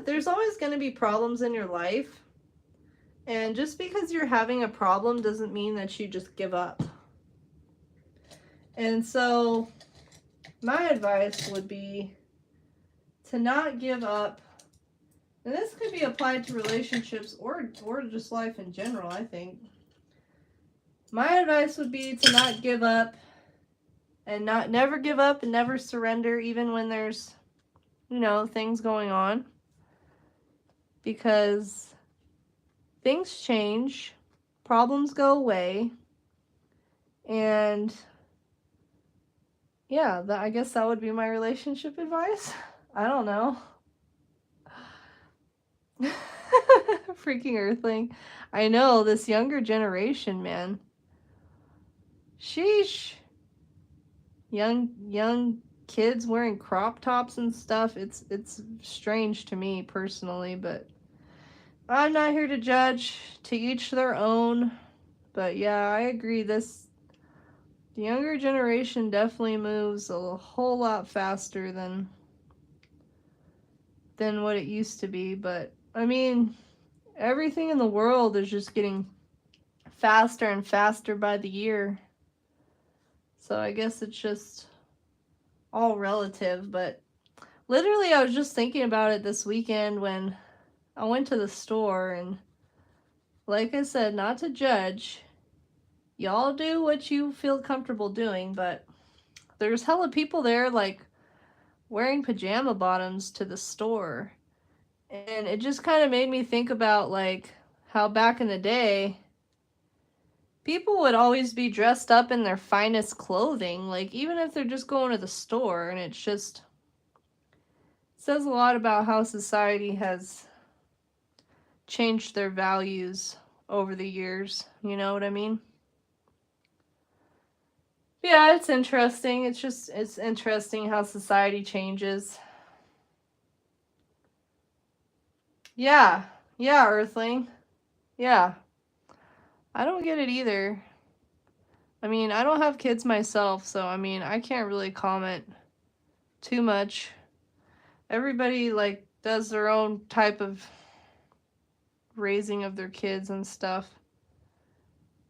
there's always going to be problems in your life. And just because you're having a problem doesn't mean that you just give up. And so my advice would be to not give up. And this could be applied to relationships or just life in general, I think. My advice would be to not give up and never give up and never surrender, even when there's, you know, things going on, because things change, problems go away, and yeah, I guess that would be my relationship advice. I don't know. Freaking Earthling. I know, this younger generation, man. Sheesh. Young kids wearing crop tops and stuff. It's strange to me personally, but I'm not here to judge. To each their own. But yeah, I agree. The younger generation definitely moves a whole lot faster than what it used to be. But I mean, everything in the world is just getting faster and faster by the year. So I guess it's just all relative. But literally, I was just thinking about it this weekend when I went to the store, and like I said, not to judge. Y'all do what you feel comfortable doing, but there's hella people there like wearing pajama bottoms to the store. And it just kind of made me think about like how back in the day, people would always be dressed up in their finest clothing, like even if they're just going to the store, and it says a lot about how society has changed their values over the years, you know what I mean? Yeah, it's interesting. It's interesting how society changes. Yeah, Earthling. Yeah. I don't get it either. I mean, I don't have kids myself, so I mean, I can't really comment too much. Everybody like does their own type of raising of their kids and stuff.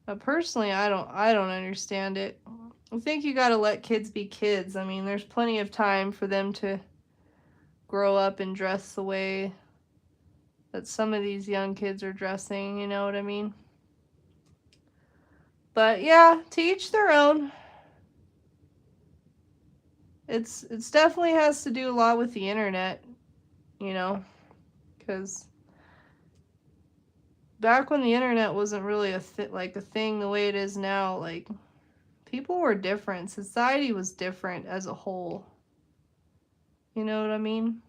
But personally, I don't understand it. I think you gotta let kids be kids. I mean, there's plenty of time for them to grow up and dress the way that some of these young kids are dressing, you know what I mean? But yeah, to each their own. It's definitely has to do a lot with the internet, you know, because back when the internet wasn't really a thing the way it is now, like people were different. Society was different as a whole. You know what I mean?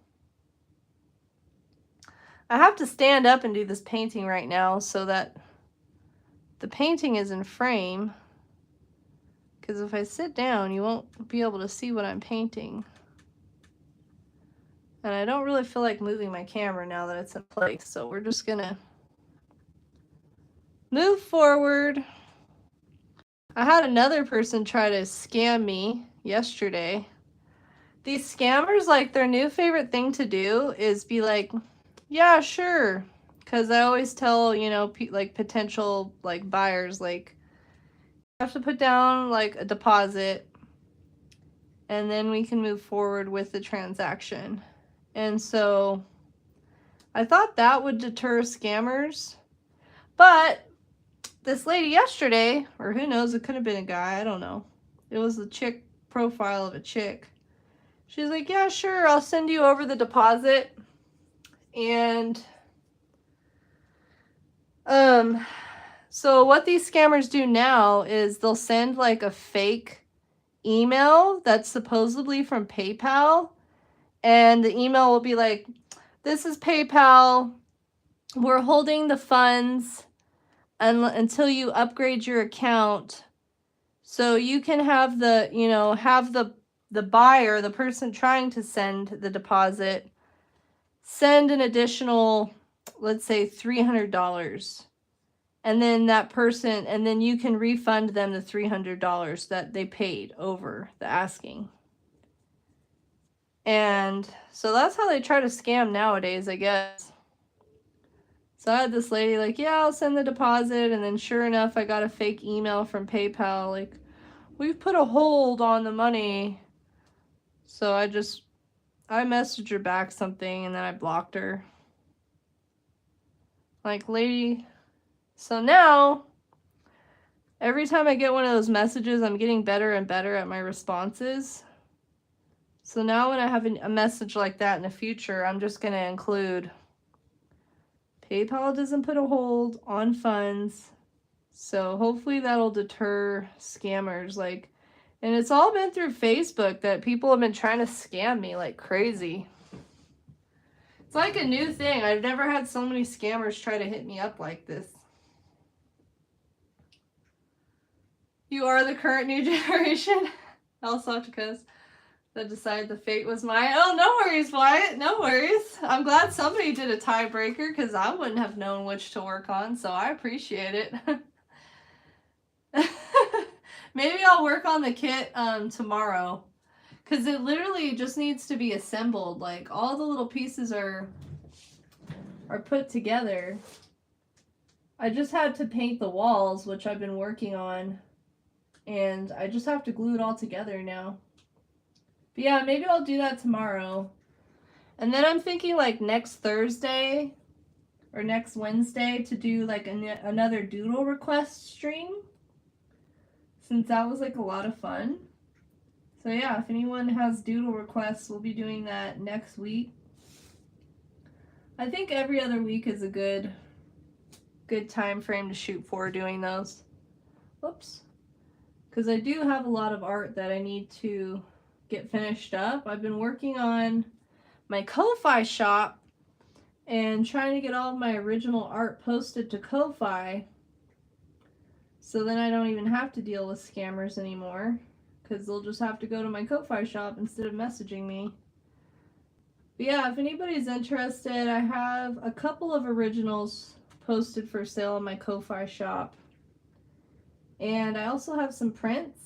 I have to stand up and do this painting right now so that the painting is in frame. Because if I sit down, you won't be able to see what I'm painting. And I don't really feel like moving my camera now that it's in place. So we're just going to move forward. I had another person try to scam me yesterday. These scammers, like, their new favorite thing to do is be like, yeah, sure. Because I always tell, you know, like, potential, like, buyers, like, you have to put down, like, a deposit, and then we can move forward with the transaction. And so I thought that would deter scammers. But this lady yesterday, or who knows, it could have been a guy, I don't know. It was the chick profile of a chick. She's like, yeah, sure, I'll send you over the deposit. And so what these scammers do now is they'll send like a fake email that's supposedly from PayPal, and the email will be like, this is PayPal, we're holding the funds until you upgrade your account, so you can have the, you know, have the buyer, the person trying to send the deposit, send an additional, let's say $300, and then that person, and then you can refund them the $300 that they paid over the asking. And so that's how they try to scam nowadays, I guess. So I had this lady like, yeah, I'll send the deposit, and then sure enough, I got a fake email from PayPal like, we've put a hold on the money. So I messaged her back something, and then I blocked her. Like, lady, so now every time I get one of those messages, I'm getting better and better at my responses. So now when I have a message like that in the future, I'm just going to include PayPal doesn't put a hold on funds. So hopefully that'll deter scammers. Like, and it's all been through Facebook that people have been trying to scam me like crazy. It's like a new thing. I've never had so many scammers try to hit me up like this. You are the current new generation. Alsopticus that decided the fate was mine. Oh, no worries, Wyatt. No worries. I'm glad somebody did a tiebreaker because I wouldn't have known which to work on, so I appreciate it. Maybe I'll work on the kit tomorrow, because it literally just needs to be assembled. Like, all the little pieces are put together. I just had to paint the walls, which I've been working on, and I just have to glue it all together now. But yeah, maybe I'll do that tomorrow. And then I'm thinking like next Thursday or next Wednesday to do like another doodle request stream, since that was like a lot of fun. So yeah, if anyone has doodle requests, we'll be doing that next week. I think every other week is a good time frame to shoot for doing those. Whoops. Because I do have a lot of art that I need to get finished up. I've been working on my Ko-Fi shop and trying to get all of my original art posted to Ko-Fi, so then I don't even have to deal with scammers anymore, because they'll just have to go to my Ko-Fi shop instead of messaging me. But yeah, if anybody's interested, I have a couple of originals posted for sale in my Ko-Fi shop. And I also have some prints.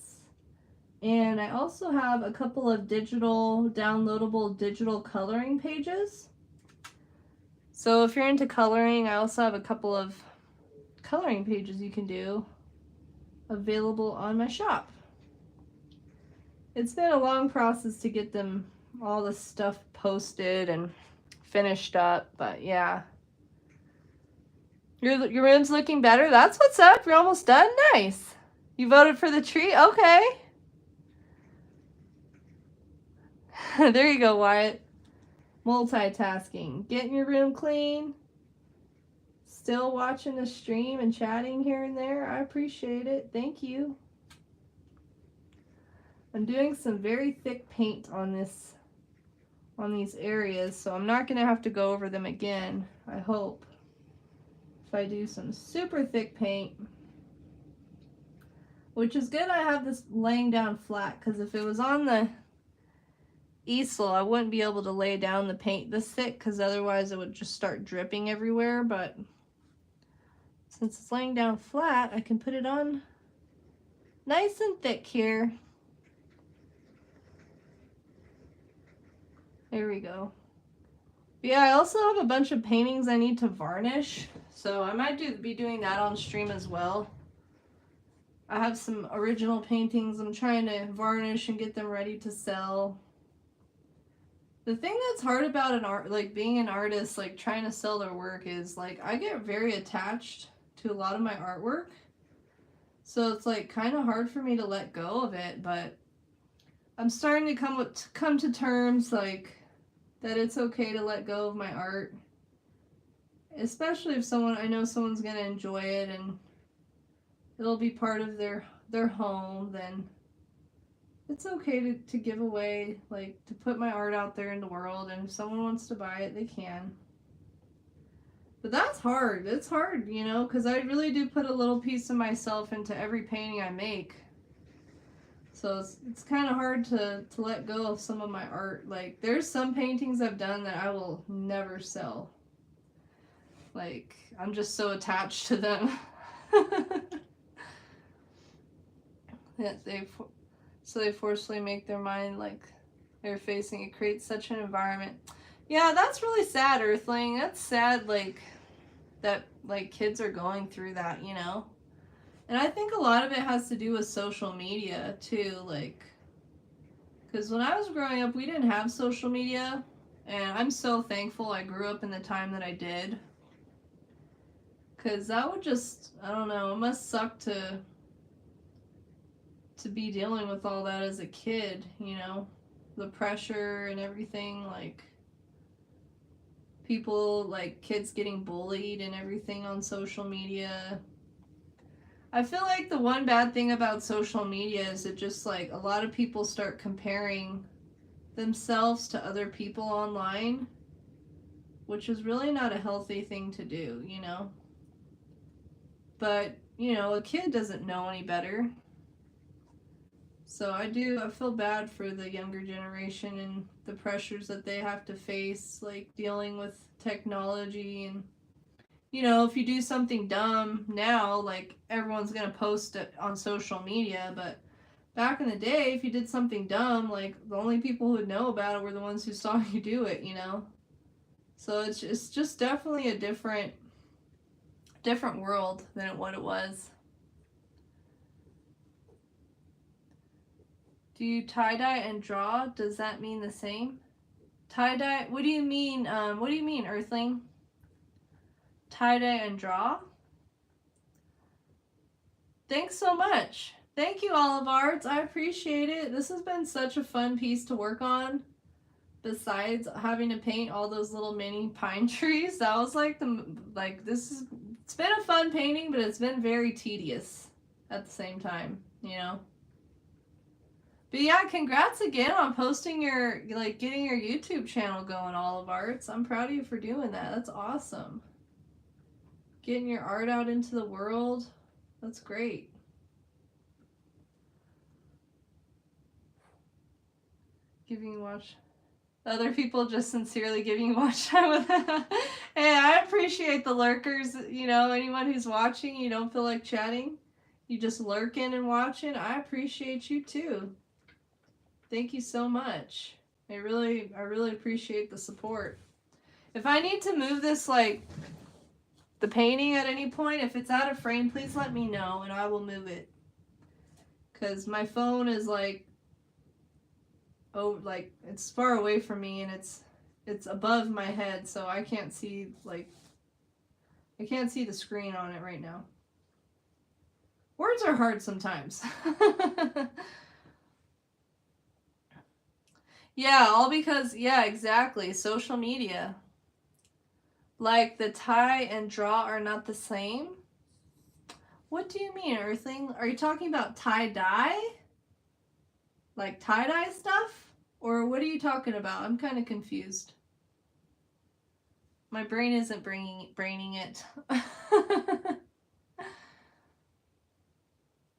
And I also have a couple of downloadable digital coloring pages. So if you're into coloring, I also have a couple of coloring pages you can do available on my shop. It's been a long process to get them, all the stuff posted and finished up, but yeah. Your room's looking better? That's what's up. You're almost done? Nice. You voted for the tree? Okay. There you go, Wyatt. Multitasking. Getting your room clean. Still watching the stream and chatting here and there. I appreciate it. Thank you. I'm doing some very thick paint on these areas, so I'm not going to have to go over them again, I hope. If I do some super thick paint, which is good I have this laying down flat, because if it was on the easel, I wouldn't be able to lay down the paint this thick, because otherwise it would just start dripping everywhere. But since it's laying down flat, I can put it on nice and thick here. There we go. Yeah, I also have a bunch of paintings I need to varnish, so I might be doing that on stream as well. I have some original paintings I'm trying to varnish and get them ready to sell. The thing that's hard about being an artist, like trying to sell their work, is like I get very attached to a lot of my artwork. So it's like kind of hard for me to let go of it, but I'm starting to come to terms like that it's okay to let go of my art. Especially if I know someone's going to enjoy it and it'll be part of their home, then it's okay to give away, like to put my art out there in the world, and if someone wants to buy it, they can. But that's hard. It's hard, you know, because I really do put a little piece of myself into every painting I make. So it's kind of hard to let go of some of my art. Like, there's some paintings I've done that I will never sell. Like, I'm just so attached to them. Yeah, they forcefully make their mind like they're facing. It creates such an environment. Yeah, that's really sad, Earthling. That's sad, like, that, like, kids are going through that, you know? And I think a lot of it has to do with social media, too, like, because when I was growing up, we didn't have social media, and I'm so thankful I grew up in the time that I did. Because that would just, I don't know, it must suck to be dealing with all that as a kid, you know? The pressure and everything, like, people, like, kids getting bullied and everything on social media. I feel like the one bad thing about social media is it just, like, a lot of people start comparing themselves to other people online, which is really not a healthy thing to do, you know? But, you know, a kid doesn't know any better. So I feel bad for the younger generation and the pressures that they have to face, like dealing with technology. And, you know, if you do something dumb now, like everyone's going to post it on social media. But back in the day, if you did something dumb, like the only people who would know about it were the ones who saw you do it, you know? So it's just definitely a different world than what it was. Do you tie-dye and draw? Does that mean the same? Tie-dye? What do you mean? What do you mean, Earthling? Tie-dye and draw? Thanks so much. Thank you, Olive Arts. I appreciate it. This has been such a fun piece to work on. Besides having to paint all those little mini pine trees, that was like it's been a fun painting, but it's been very tedious at the same time, you know? But yeah, congrats again on posting getting your YouTube channel going, Olive Arts. I'm proud of you for doing that. That's awesome. Getting your art out into the world. That's great. Giving you watch. Other people just sincerely giving you watch time with Hey, I appreciate the lurkers. You know, anyone who's watching, you don't feel like chatting, you just lurking and watching. I appreciate you too. Thank you so much. I really appreciate the support. If I need to move this, like, the painting at any point, if it's out of frame, please let me know and I will move it. Because my phone is, like, oh, like, it's far away from me and it's above my head, so I can't see, like, I can't see the screen on it right now. Words are hard sometimes. Yeah, all because, yeah, exactly. Social media. Like the tie and draw are not the same? What do you mean, Earthling? Are you talking about tie-dye? Like tie-dye stuff? Or what are you talking about? I'm kind of confused. My brain isn't braining it.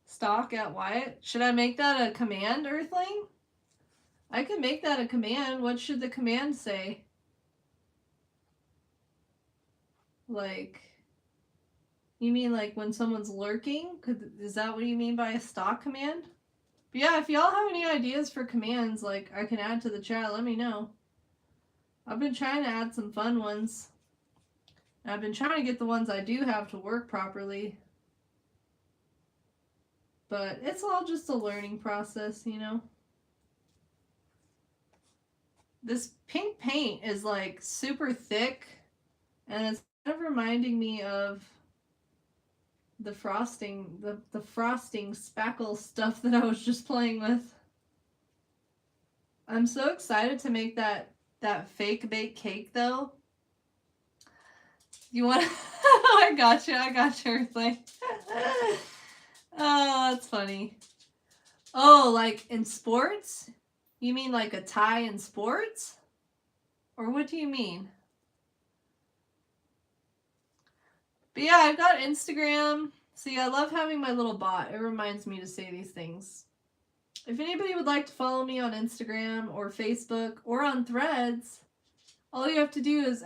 Stock at Wyatt. Should I make that a command, Earthling? I can make that a command. What should the command say? Like, you mean like when someone's lurking? Is that what you mean by a stock command? But yeah, if y'all have any ideas for commands, like, I can add to the chat, let me know. I've been trying to add some fun ones. And I've been trying to get the ones I do have to work properly. But it's all just a learning process, you know? This pink paint is, like, super thick. And it's kind of reminding me of the frosting, the frosting spackle stuff that I was just playing with. I'm so excited to make that fake bake cake, though. You want? I got you, Earthling. Oh, that's funny. Oh, like in sports? You mean like a tie in sports? Or what do you mean? But yeah, I've got Instagram. See, I love having my little bot. It reminds me to say these things. If anybody would like to follow me on Instagram or Facebook or on Threads, all you have to do is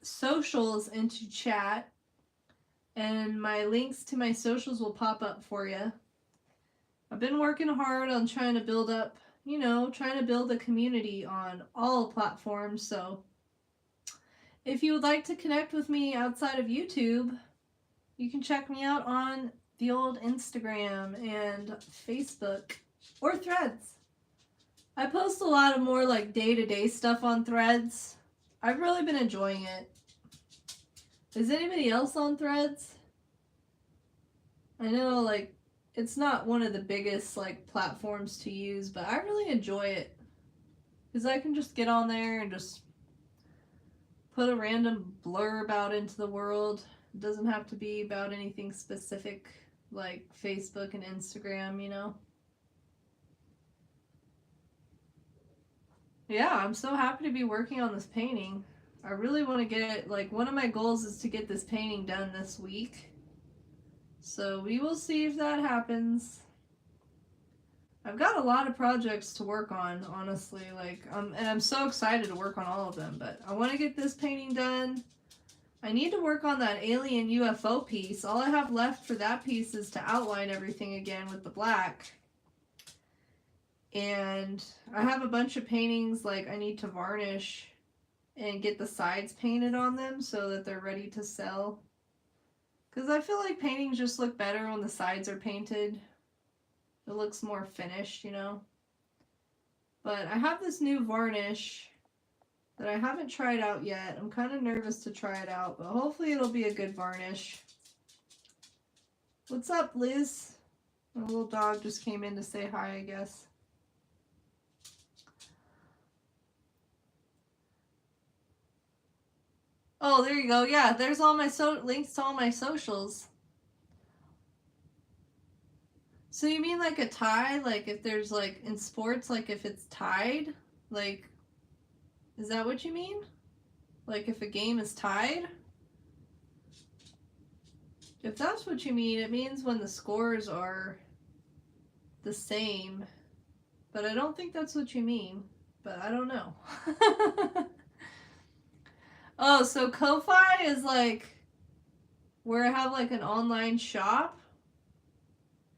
!socials into chat, and my links to my socials will pop up for you. I've been working hard on trying to build up, you know, trying to build a community on all platforms, so if you would like to connect with me outside of YouTube, you can check me out on the old Instagram and Facebook or Threads. I post a lot of more like day-to-day stuff on Threads. I've really been enjoying it. Is anybody else on Threads? I know, like, it's not one of the biggest like platforms to use, but I really enjoy it because I can just get on there and just put a random blurb out into the world. It doesn't have to be about anything specific like Facebook and Instagram, you know? Yeah, I'm so happy to be working on this painting. I really want to get it, like, one of my goals is to get this painting done this week. So we will see if that happens. I've got a lot of projects to work on, honestly, like, and I'm so excited to work on all of them, but I want to get this painting done. I need to work on that alien UFO piece. All I have left for that piece is to outline everything again with the black. And I have a bunch of paintings, like, I need to varnish and get the sides painted on them so that they're ready to sell. Because I feel like paintings just look better when the sides are painted. It looks more finished, you know? But I have this new varnish that I haven't tried out yet. I'm kind of nervous to try it out, but hopefully it'll be a good varnish. What's up, Liz? My little dog just came in to say hi, I guess. Oh, there you go. Yeah, there's all my links to all my socials. So you mean like a tie? Like if there's like in sports, like if it's tied? Like, is that what you mean? Like if a game is tied? If that's what you mean, it means when the scores are the same. But I don't think that's what you mean. But I don't know. Oh, so Ko-Fi is like where I have like an online shop.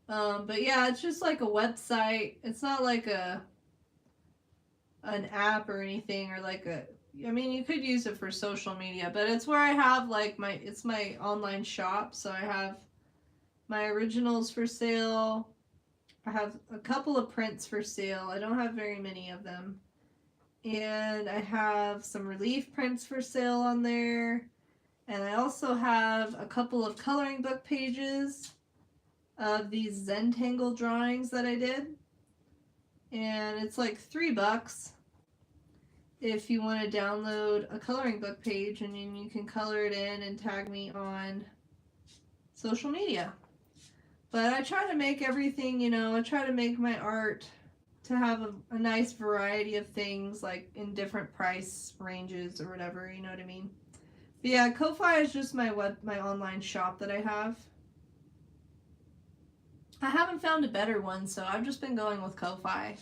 But yeah, it's just like a website. It's not like an app or anything, or like I mean, you could use it for social media, but it's where I have like it's my online shop. So I have my originals for sale. I have a couple of prints for sale. I don't have very many of them. And I have some relief prints for sale on there. And I also have a couple of coloring book pages of these Zentangle drawings that I did. And it's like $3 if you want to download a coloring book page, and then you can color it in and tag me on social media. But I try to make everything, you know, I try to make my art to have a nice variety of things, like in different price ranges or whatever, you know what I mean? But yeah, Ko-Fi is just my online shop that I have. I haven't found a better one, so I've just been going with Ko-Fi.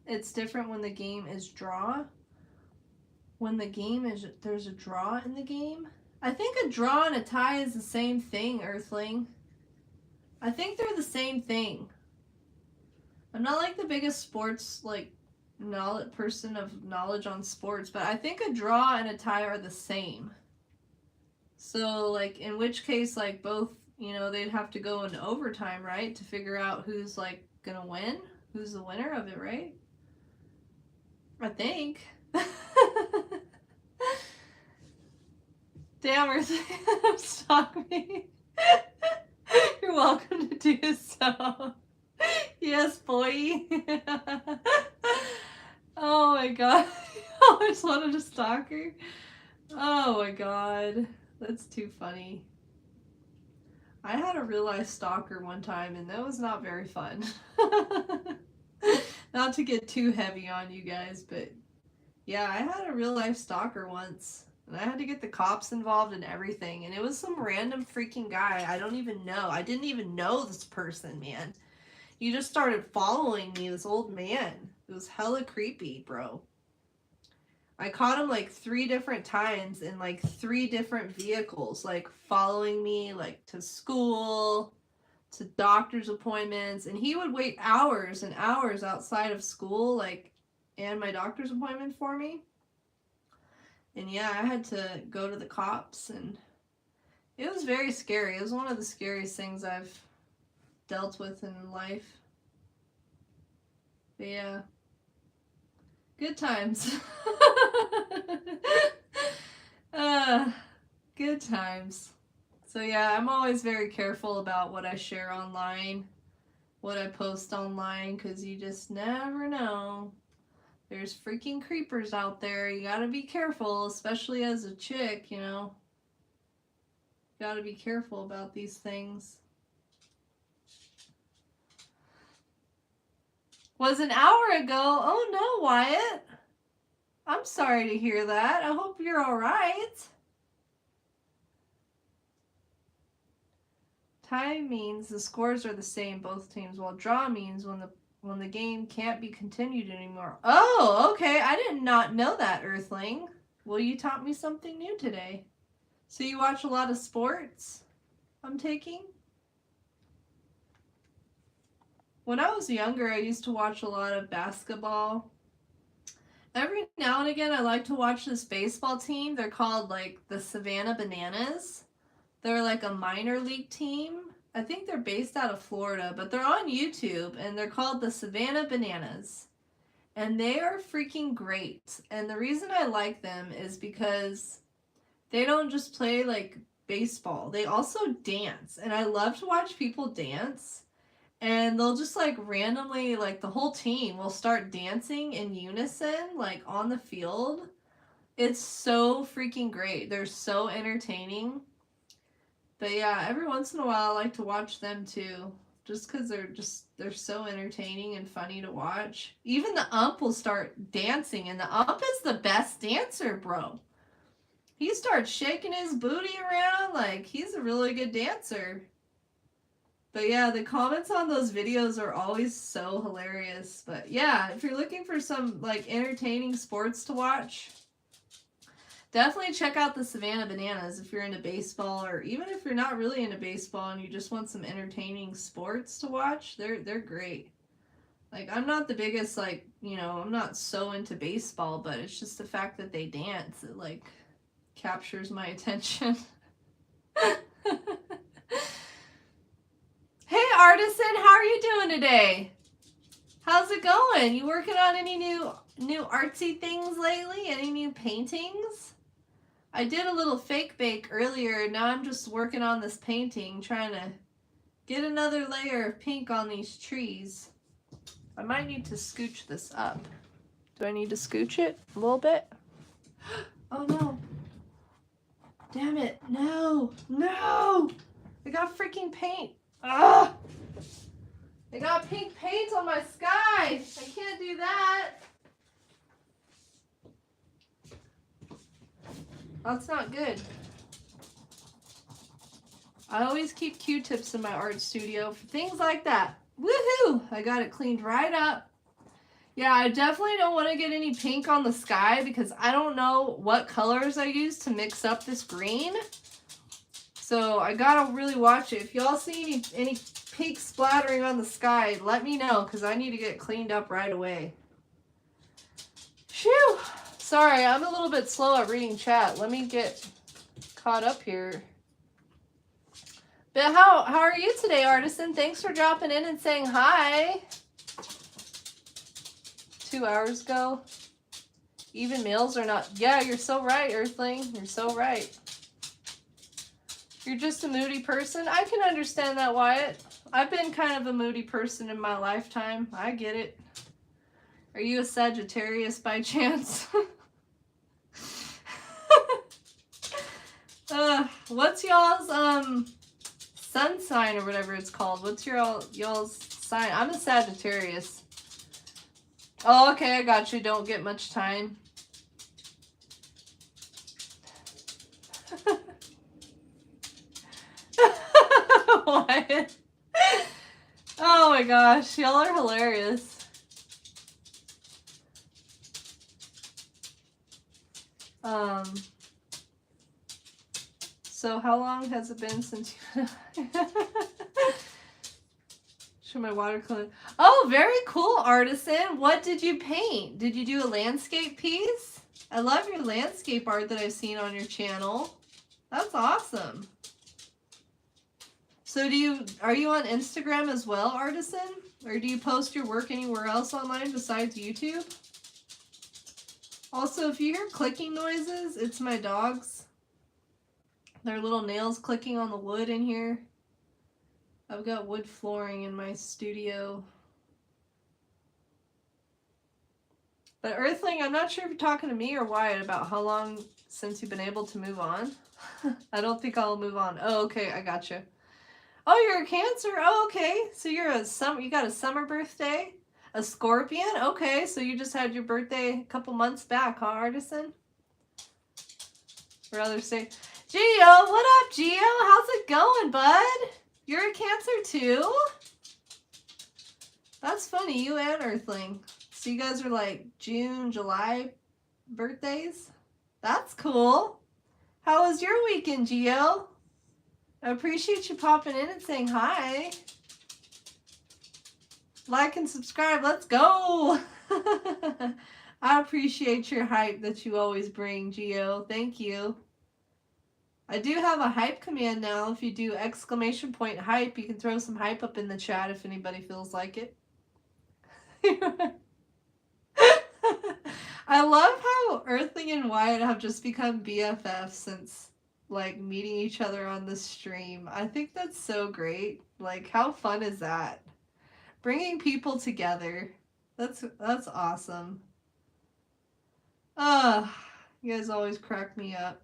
It's different when the game is draw. When the game is, there's a draw in the game. I think a draw and a tie is the same thing, Earthling. I think they're the same thing. I'm not like the biggest sports like person of knowledge on sports, but I think a draw and a tie are the same. So like in which case like both, you know, they'd have to go into overtime, right, to figure out who's like gonna win, who's the winner of it, right? I think. Damn, Earthling, stalk me. You're welcome to do so. Yes, boy. Oh my god. I just wanted a stalker. Oh my god. That's too funny. I had a real life stalker one time, and that was not very fun. Not to get too heavy on you guys, but yeah, I had a real life stalker once. And I had to get the cops involved and everything. And it was some random freaking guy. I don't even know. I didn't even know this person, man. He just started following me, this old man. It was hella creepy, bro. I caught him like 3 different times in like 3 different vehicles. Like following me like to school, to doctor's appointments. And he would wait hours and hours outside of school, like, and my doctor's appointment for me. And yeah, I had to go to the cops, and it was very scary. It was one of the scariest things I've dealt with in life. But yeah, good times. Good times. So yeah, I'm always very careful about what I share online, what I post online, because you just never know. There's freaking creepers out there. You gotta be careful, especially as a chick, you know. You gotta be careful about these things. Was an hour ago. Oh no, Wyatt. I'm sorry to hear that. I hope you're alright. Tie means the scores are the same, both teams, while draw means when the game can't be continued anymore. Oh, okay. I did not know that, Earthling. Well, you taught me something new today. So you watch a lot of sports, I'm taking? When I was younger, I used to watch a lot of basketball. Every now and again, I like to watch this baseball team. They're called, like, the Savannah Bananas. They're, like, a minor league team. I think they're based out of Florida, but they're on YouTube, and they're called the Savannah Bananas. And they are freaking great. And the reason I like them is because they don't just play, like, baseball. They also dance. And I love to watch people dance. And they'll just, like, randomly, like, the whole team will start dancing in unison, like, on the field. It's so freaking great. They're so entertaining. But yeah, every once in a while I like to watch them too. Just because they're so entertaining and funny to watch. Even the ump will start dancing, and the ump is the best dancer, bro. He starts shaking his booty around like he's a really good dancer. But yeah, the comments on those videos are always so hilarious. But yeah, if you're looking for some like entertaining sports to watch, definitely check out the Savannah Bananas if you're into baseball, or even if you're not really into baseball and you just want some entertaining sports to watch. They're great. Like, I'm not the biggest, like, you know, I'm not so into baseball, but it's just the fact that they dance that, like, captures my attention. Hey, Artisan, how are you doing today? How's it going? You working on any new artsy things lately? Any new paintings? I did a little fake bake earlier. Now I'm just working on this painting, trying to get another layer of pink on these trees. I might need to scooch this up. Do I need to scooch it a little bit? Oh no. Damn it. No. No! I got freaking paint. Ugh! I got pink paint on my sky. I can't do that. That's not good. I always keep Q-tips in my art studio for things like that. Woohoo! I got it cleaned right up. Yeah, I definitely don't want to get any pink on the sky because I don't know what colors I use to mix up this green. So I gotta really watch it. If y'all see any pink splattering on the sky, let me know because I need to get cleaned up right away. Phew! Sorry, I'm a little bit slow at reading chat. Let me get caught up here. But how are you today, Artisan? Thanks for dropping in and saying hi. 2 hours ago. Even meals are not... Yeah, you're so right, Earthling. You're so right. You're just a moody person. I can understand that, Wyatt. I've been kind of a moody person in my lifetime. I get it. Are you a Sagittarius by chance? What's y'all's sun sign or whatever it's called? What's y'all's sign? I'm a Sagittarius. Oh, okay, I got you. Don't get much time. What? Oh my gosh, y'all are hilarious. So how long has it been since you... Show my watercolor. Oh, very cool, Artisan. What did you paint? Did you do a landscape piece? I love your landscape art that I've seen on your channel. That's awesome. So are you on Instagram as well, Artisan? Or do you post your work anywhere else online besides YouTube? Also, if you hear clicking noises, it's my dogs. Their little nails clicking on the wood in here. I've got wood flooring in my studio. But Earthling, I'm not sure if you're talking to me or Wyatt about how long since you've been able to move on. I don't think I'll move on. Oh, okay, I gotcha. Oh, you're a Cancer? Oh, okay. So you got a summer birthday? A Scorpion? Okay, so you just had your birthday a couple months back, huh, Artisan? Or other say, Gio, what up, Gio? How's it going, bud? You're a Cancer too? That's funny, you and Earthling. So you guys are like June, July birthdays? That's cool. How was your weekend, Gio? I appreciate you popping in and saying hi. Like and subscribe. Let's go. I appreciate your hype that you always bring, Gio. Thank you. I do have a hype command now. If you do !hype, you can throw some hype up in the chat if anybody feels like it. I love how Earthling and Wyatt have just become BFFs since like meeting each other on the stream. I think that's so great. Like, how fun is that? Bringing people together. That's awesome. You guys always crack me up.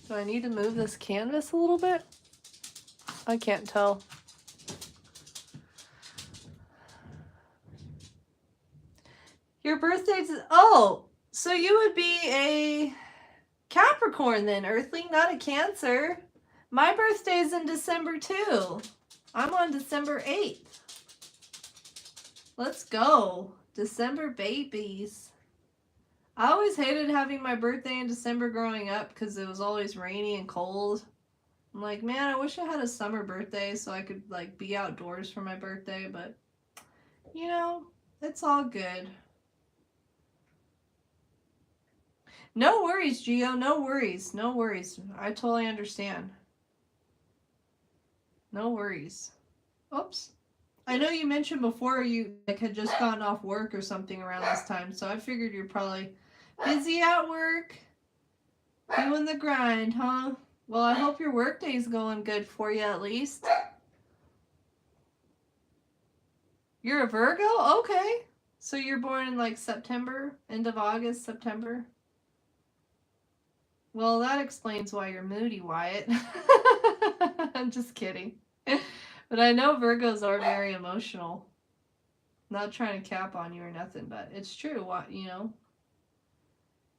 Do I need to move this canvas a little bit? I can't tell. Your birthday's... Oh! So you would be a Capricorn then, Earthling, not a Cancer. My birthday's in December too. I'm on December 8th. Let's go. December babies. I always hated having my birthday in December growing up because it was always rainy and cold. I'm like, man, I wish I had a summer birthday so I could like be outdoors for my birthday, but you know, it's all good. No worries, Gio. No worries. No worries. I totally understand. No worries. Oops. I know you mentioned before you like had just gotten off work or something around this time, so I figured you're probably busy at work, doing the grind, huh? Well, I hope your workday's going good for you at least. You're a Virgo? Okay. So you're born in like September, end of August, September? Well, that explains why you're moody, Wyatt. I'm just kidding. But I know Virgos are very emotional. Not trying to cap on you or nothing, but it's true. What, you know,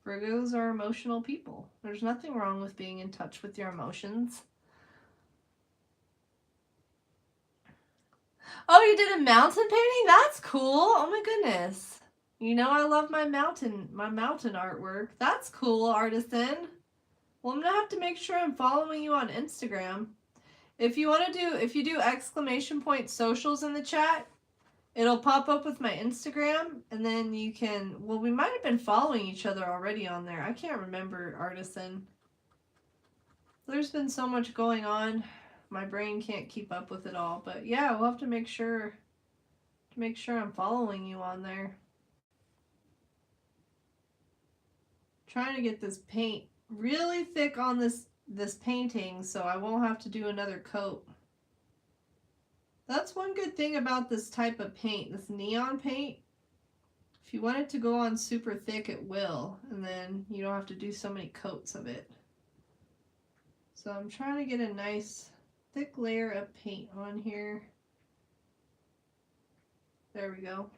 Virgos are emotional people. There's nothing wrong with being in touch with your emotions. Oh, you did a mountain painting? That's cool. Oh my goodness. You know I love my mountain artwork. That's cool, artisan. Well, I'm gonna have to make sure I'm following you on Instagram. If you do exclamation point socials in the chat, it'll pop up with my Instagram, and then you can, well, we might have been following each other already on there. I can't remember, artisan. There's been so much going on. My brain can't keep up with it all, but yeah, we'll have to make sure I'm following you on there. Trying to get this paint really thick on this painting so I won't have to do another coat. That's one good thing about this type of paint, this neon paint. If you want it to go on super thick, it will, and then you don't have to do so many coats of it. So I'm trying to get a nice thick layer of paint on here. There we go.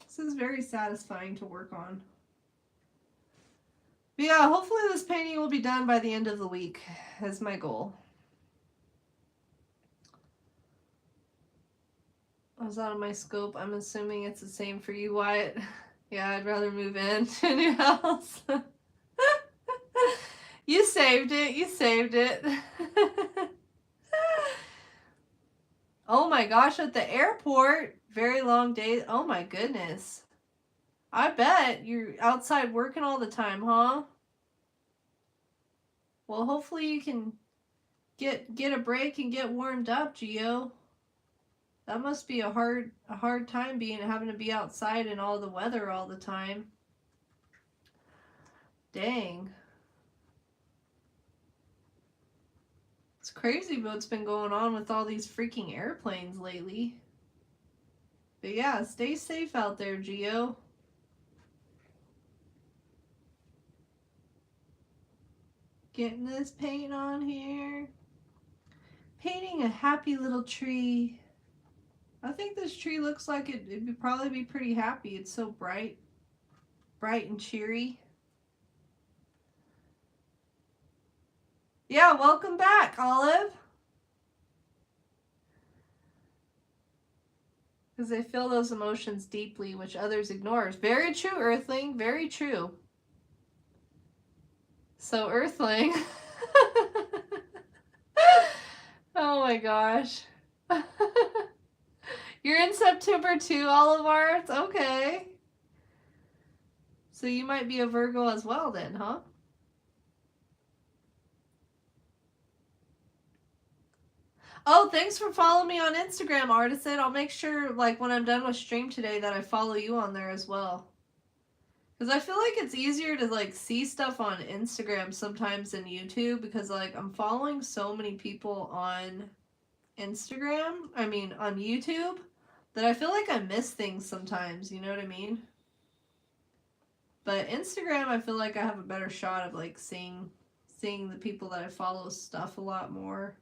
This is very satisfying to work on. But yeah, hopefully this painting will be done by the end of the week, is my goal. I was out of my scope. I'm assuming it's the same for you, Wyatt. Yeah, I'd rather move in to a new house. You saved it. You saved it. Oh my gosh, at the airport. Very long days. Oh my goodness. I bet you're outside working all the time, huh? Well, hopefully you can get a break and get warmed up, Gio. That must be a hard time having to be outside in all the weather all the time. Dang. It's crazy what's been going on with all these freaking airplanes lately. But yeah, stay safe out there, Gio. Getting this paint on here. Painting a happy little tree. I think this tree looks like it would probably be pretty happy. It's so bright and cheery. Yeah, welcome back, Olive. Because they feel those emotions deeply, which others ignore. Very true, Earthling. Very true. So, Earthling. Oh my gosh. You're in September too, Olive Arts? Okay. So you might be a Virgo as well then, huh? Oh, thanks for following me on Instagram, Artisan. I'll make sure, like, when I'm done with stream today that I follow you on there as well. Because I feel like it's easier to, like, see stuff on Instagram sometimes than YouTube because, like, I'm following so many people on Instagram, on YouTube, that I feel like I miss things sometimes, you know what I mean? But Instagram, I feel like I have a better shot of, like, seeing the people that I follow stuff a lot more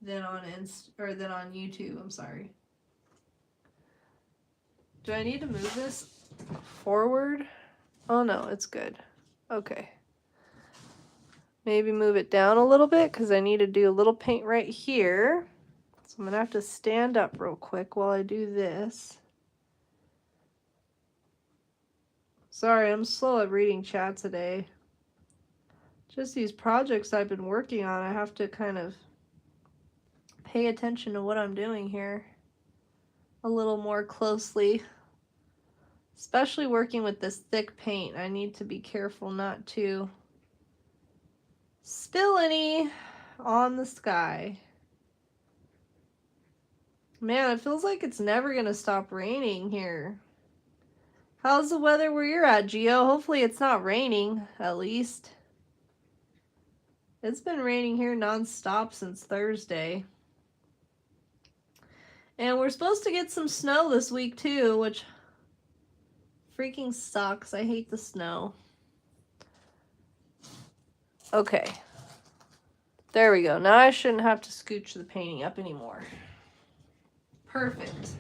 than on YouTube. I'm sorry. Do I need to move this forward? Oh no, it's good. Okay. Maybe move it down a little bit because I need to do a little paint right here. So I'm gonna have to stand up real quick while I do this. Sorry, I'm slow at reading chat today. Just these projects I've been working on, I have to kind of pay attention to what I'm doing here a little more closely. Especially working with this thick paint, I need to be careful not to spill any on the sky. Man, it feels like it's never gonna stop raining here. How's the weather where you're at, Gio? Hopefully it's not raining, at least. It's been raining here non-stop since Thursday. And we're supposed to get some snow this week too, which freaking sucks. I hate the snow. Okay. There we go. Now I shouldn't have to scooch the painting up anymore. Perfect.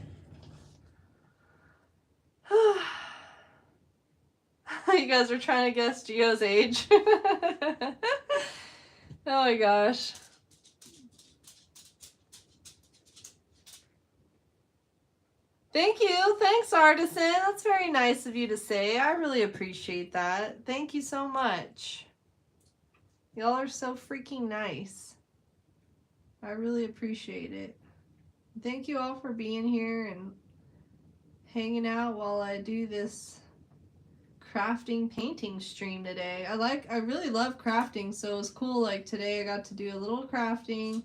You guys are trying to guess Gio's age. Oh my gosh. Thank you. Thanks, Artisan. That's very nice of you to say. I really appreciate that. Thank you so much. Y'all are so freaking nice. I really appreciate it. Thank you all for being here and hanging out while I do this crafting painting stream today. I really love crafting, so it was cool. Like today I got to do a little crafting,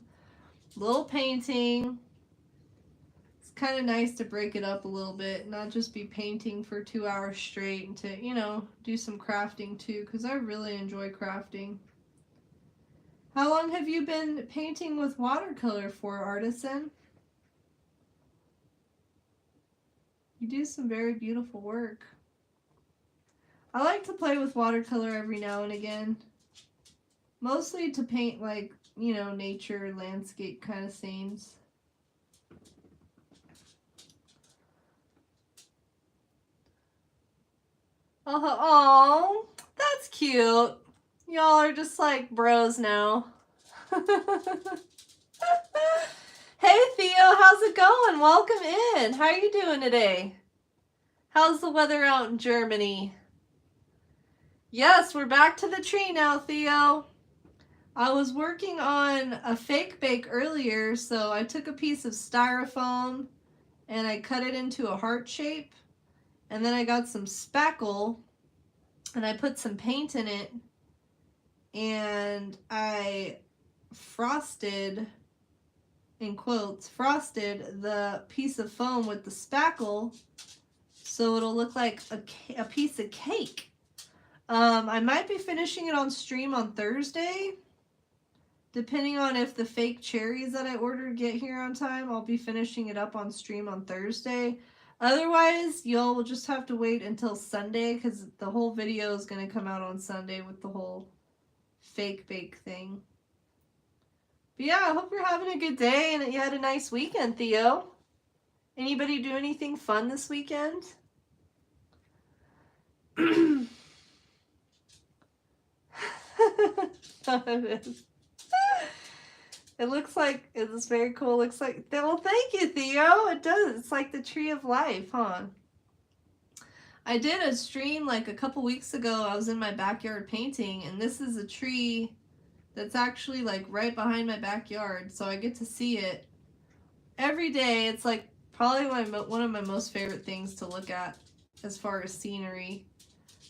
little painting. It's kind of nice to break it up a little bit, not just be painting for 2 hours straight, and to, you know, do some crafting too, because I really enjoy crafting. How long have you been painting with watercolor for, Artisan? You do some very beautiful work. I like to play with watercolor every now and again. Mostly to paint, like, you know, nature, landscape kind of scenes. Oh, that's cute. Y'all are just like bros now. Hey Theo, how's it going? Welcome in. How are you doing today? How's the weather out in Germany? Yes, we're back to the tree now, Theo. I was working on a fake bake earlier, so I took a piece of styrofoam and I cut it into a heart shape, and then I got some spackle and I put some paint in it, and I frosted, in quotes, frosted the piece of foam with the spackle so it'll look like a piece of cake. I might be finishing it on stream on Thursday. Depending on if the fake cherries that I ordered get here on time, I'll be finishing it up on stream on Thursday. Otherwise, y'all will just have to wait until Sunday, because the whole video is going to come out on Sunday with the whole fake bake thing. But yeah, I hope you're having a good day and that you had a nice weekend, Theo. Anybody do anything fun this weekend? It is. It looks like, it's very cool. Looks like, well, thank you, Theo. It does. It's like the tree of life, huh? I did a stream like a couple weeks ago. I was in my backyard painting, and this is a tree that's actually like right behind my backyard, so I get to see it every day. It's like probably one of my most favorite things to look at as far as scenery.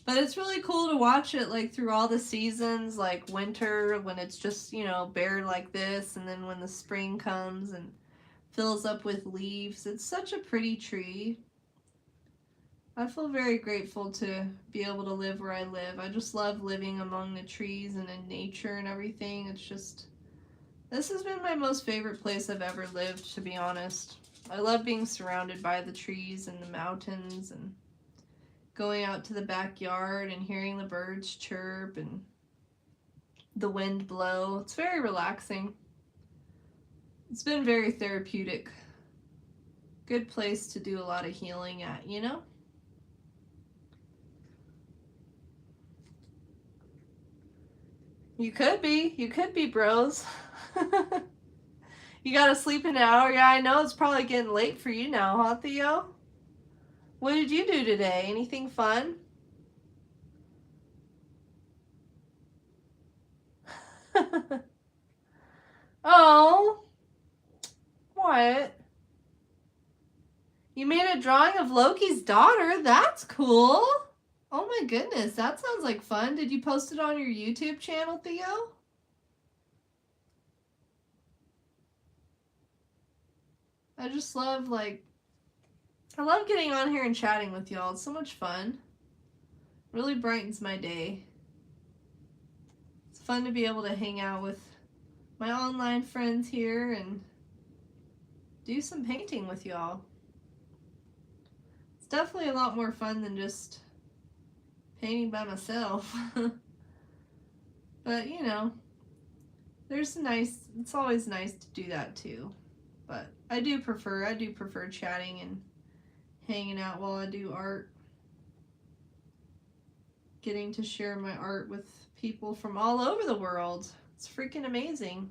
But it's really cool to watch it like through all the seasons, like winter when it's just, you know, bare like this, and then when the spring comes and fills up with leaves. It's such a pretty tree. I feel very grateful to be able to live where I live. I just love living among the trees and in nature and everything. It's just, this has been my most favorite place I've ever lived, to be honest. I love being surrounded by the trees and the mountains and going out to the backyard and hearing the birds chirp and the wind blow. It's very relaxing. It's been very therapeutic. Good place to do a lot of healing at, you know? You could be, bros. You gotta sleep an hour. Yeah, I know it's probably getting late for you now, huh, Theo? What did you do today? Anything fun? Oh, what? You made a drawing of Loki's daughter? That's cool. Oh my goodness, that sounds like fun. Did you post it on your YouTube channel, Theo? I just love, like, I love getting on here and chatting with y'all. It's so much fun. Really brightens my day. It's fun to be able to hang out with my online friends here and do some painting with y'all. It's definitely a lot more fun than just painting by myself. But, you know, there's it's always nice to do that too. But I do prefer chatting and hanging out while I do art. Getting to share my art with people from all over the world. It's freaking amazing.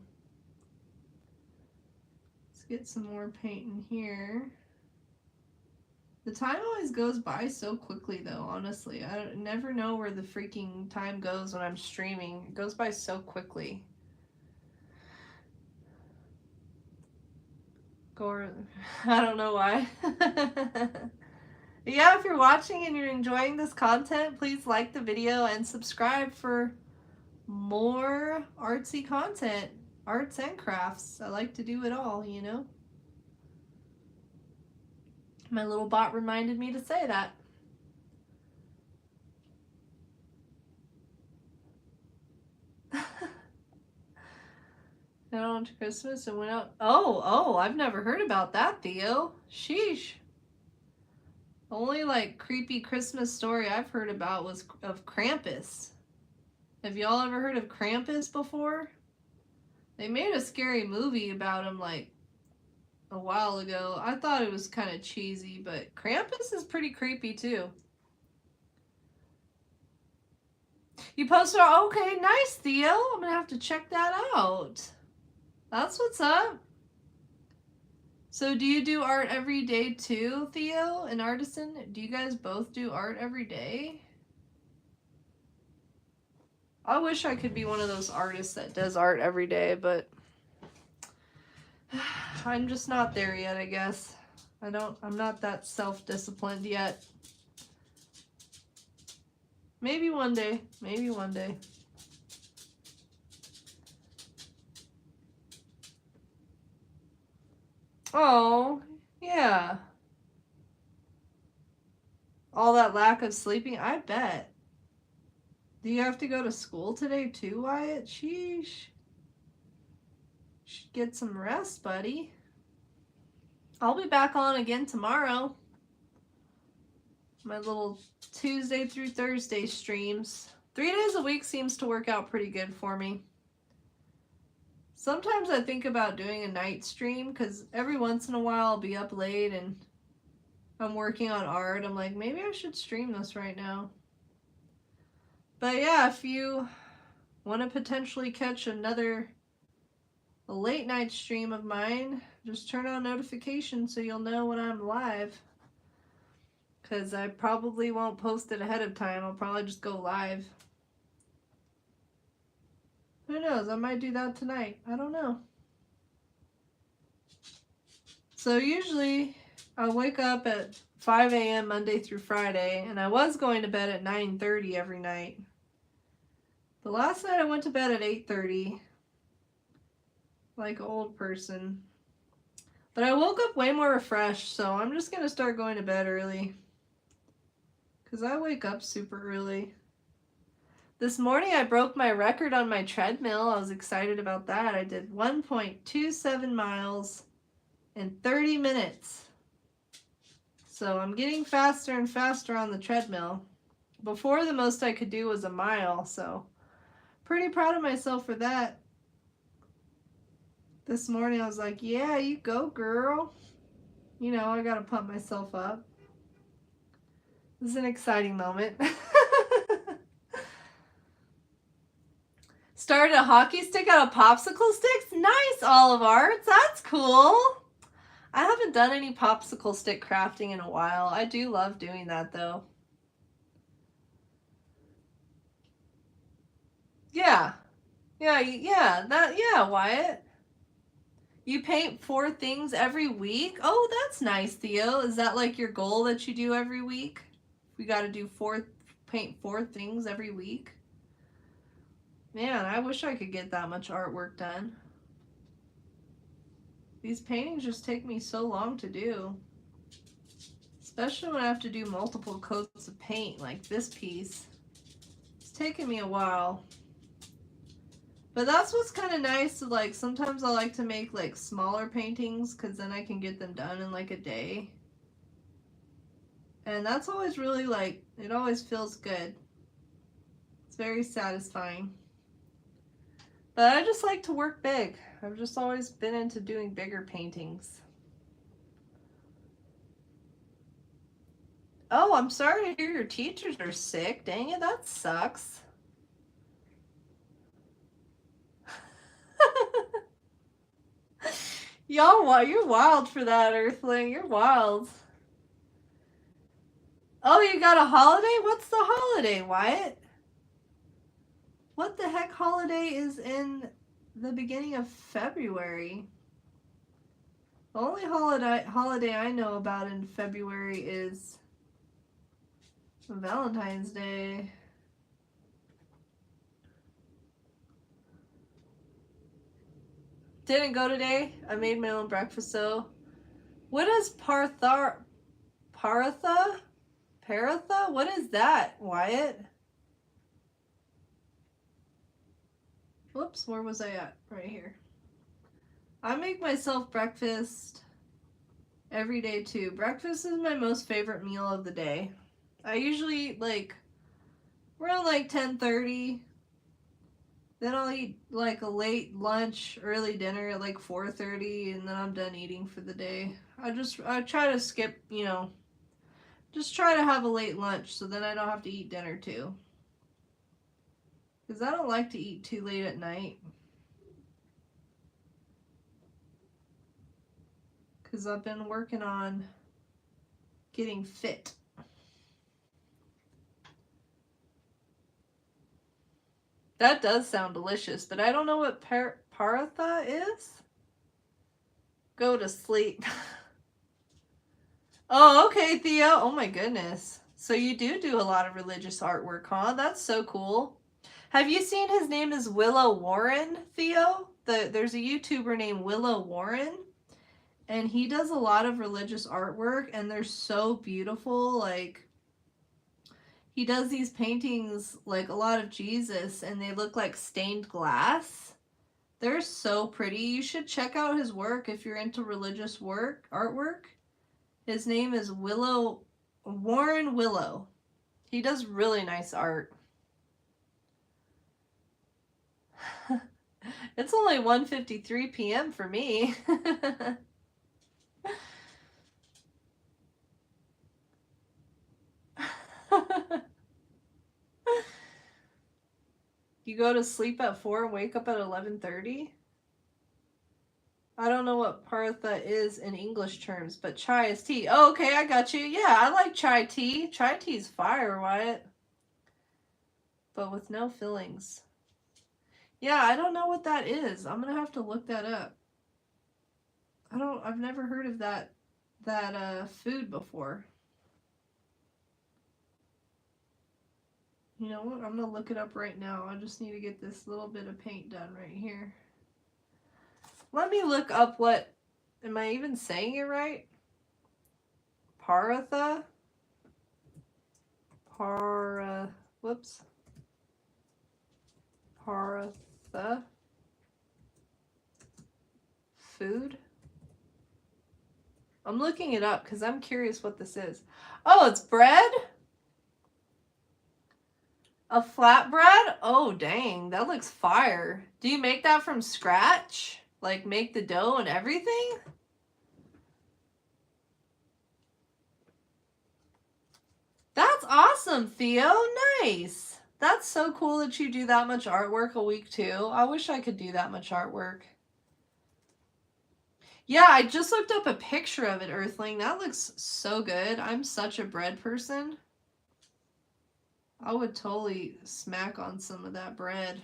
Let's get some more paint in here. The time always goes by so quickly though, honestly. I never know where the freaking time goes when I'm streaming. It goes by so quickly. I don't know why. Yeah, if you're watching and you're enjoying this content, please like the video and subscribe for more artsy content. Arts and crafts. I like to do it all, you know? My little bot reminded me to say that. Got on to Christmas and went out. Oh, I've never heard about that, Theo. Sheesh. The only, like, creepy Christmas story I've heard about was of Krampus. Have y'all ever heard of Krampus before? They made a scary movie about him, like, a while ago. I thought it was kind of cheesy, but Krampus is pretty creepy, too. You posted, okay, nice, Theo. I'm gonna have to check that out. That's what's up. So do you do art every day too, Theo and Artisan? Do you guys both do art every day? I wish I could be one of those artists that does art every day, but I'm just not there yet, I guess. I'm not that self-disciplined yet. Maybe one day. Maybe one day. Oh, yeah. All that lack of sleeping, I bet. Do you have to go to school today too, Wyatt? Sheesh. Should get some rest, buddy. I'll be back on again tomorrow. My little Tuesday through Thursday streams. 3 days a week seems to work out pretty good for me. Sometimes I think about doing a night stream because every once in a while I'll be up late and I'm working on art. I'm like, maybe I should stream this right now. But yeah, if you want to potentially catch a late night stream of mine, just turn on notifications so you'll know when I'm live. Because I probably won't post it ahead of time. I'll probably just go live. Who knows? I might do that tonight. I don't know. So usually I wake up at 5 a.m. Monday through Friday, and I was going to bed at 9:30 every night. But last night I went to bed at 8:30, like an old person. But I woke up way more refreshed, so I'm just going to start going to bed early. Because I wake up super early. This morning I broke my record on my treadmill. I was excited about that. I did 1.27 miles in 30 minutes. So I'm getting faster and faster on the treadmill. Before, the most I could do was a mile, so pretty proud of myself for that. This morning I was like, yeah, you go, girl. You know, I gotta pump myself up. This is an exciting moment. Started a hockey stick out of popsicle sticks? Nice, Olive Arts. That's cool. I haven't done any popsicle stick crafting in a while. I do love doing that, though. Yeah. Yeah, Wyatt. You paint 4 things every week? Oh, that's nice, Theo. Is that like your goal that you do every week? We got to do paint 4 things every week. Man, I wish I could get that much artwork done. These paintings just take me so long to do. Especially when I have to do multiple coats of paint, like this piece. It's taking me a while. But that's what's kind of nice. Like, sometimes I like to make, like, smaller paintings, because then I can get them done in, like, a day. And that's always really, like, it always feels good. It's very satisfying. But I just like to work big. I've just always been into doing bigger paintings. Oh, I'm sorry to hear your teachers are sick. Dang it, that sucks. Y'all, you're wild for that, Earthling. You're wild. Oh, you got a holiday? What's the holiday, Wyatt? What the heck holiday is in the beginning of February? The only holiday I know about in February is Valentine's Day. Didn't go today. I made my own breakfast, so. What is Paratha? What is that, Wyatt? Whoops, where was I at? Right here. I make myself breakfast every day too. Breakfast is my most favorite meal of the day. I usually eat like around like 10:30. Then I'll eat like a late lunch, early dinner at like 4:30, and then I'm done eating for the day. I try to skip, just try to have a late lunch so then I don't have to eat dinner too. Because I don't like to eat too late at night. Because I've been working on getting fit. That does sound delicious, but I don't know what paratha is. Go to sleep. Oh, okay, Theo. Oh my goodness. So you do a lot of religious artwork, huh? That's so cool. Have you seen his name is Willow Warren, Theo? There's a YouTuber named Willow Warren, and he does a lot of religious artwork, and they're so beautiful. Like, he does these paintings, like a lot of Jesus, and they look like stained glass. They're so pretty. You should check out his work if you're into religious artwork. His name is Warren Willow. He does really nice art. It's only 1:53 p.m. for me. You go to sleep at 4 and wake up at 11:30? I don't know what paratha is in English terms, but chai is tea. Oh, okay, I got you. Yeah, I like chai tea. Chai tea's fire, Wyatt. But with no fillings. Yeah, I don't know what that is. I'm gonna have to look that up. I've never heard of that food before. You know what? I'm gonna look it up right now. I just need to get this little bit of paint done right here. Let me look up what, am I even saying it right? Paratha? Whoops. Paratha? Food? I'm looking it up because I'm curious what this is. Oh, it's bread? A flatbread? Oh, dang. That looks fire. Do you make that from scratch? Like, make the dough and everything? That's awesome, Theo. Nice. That's so cool that you do that much artwork a week, too. I wish I could do that much artwork. Yeah, I just looked up a picture of it, Earthling. That looks so good. I'm such a bread person. I would totally smack on some of that bread.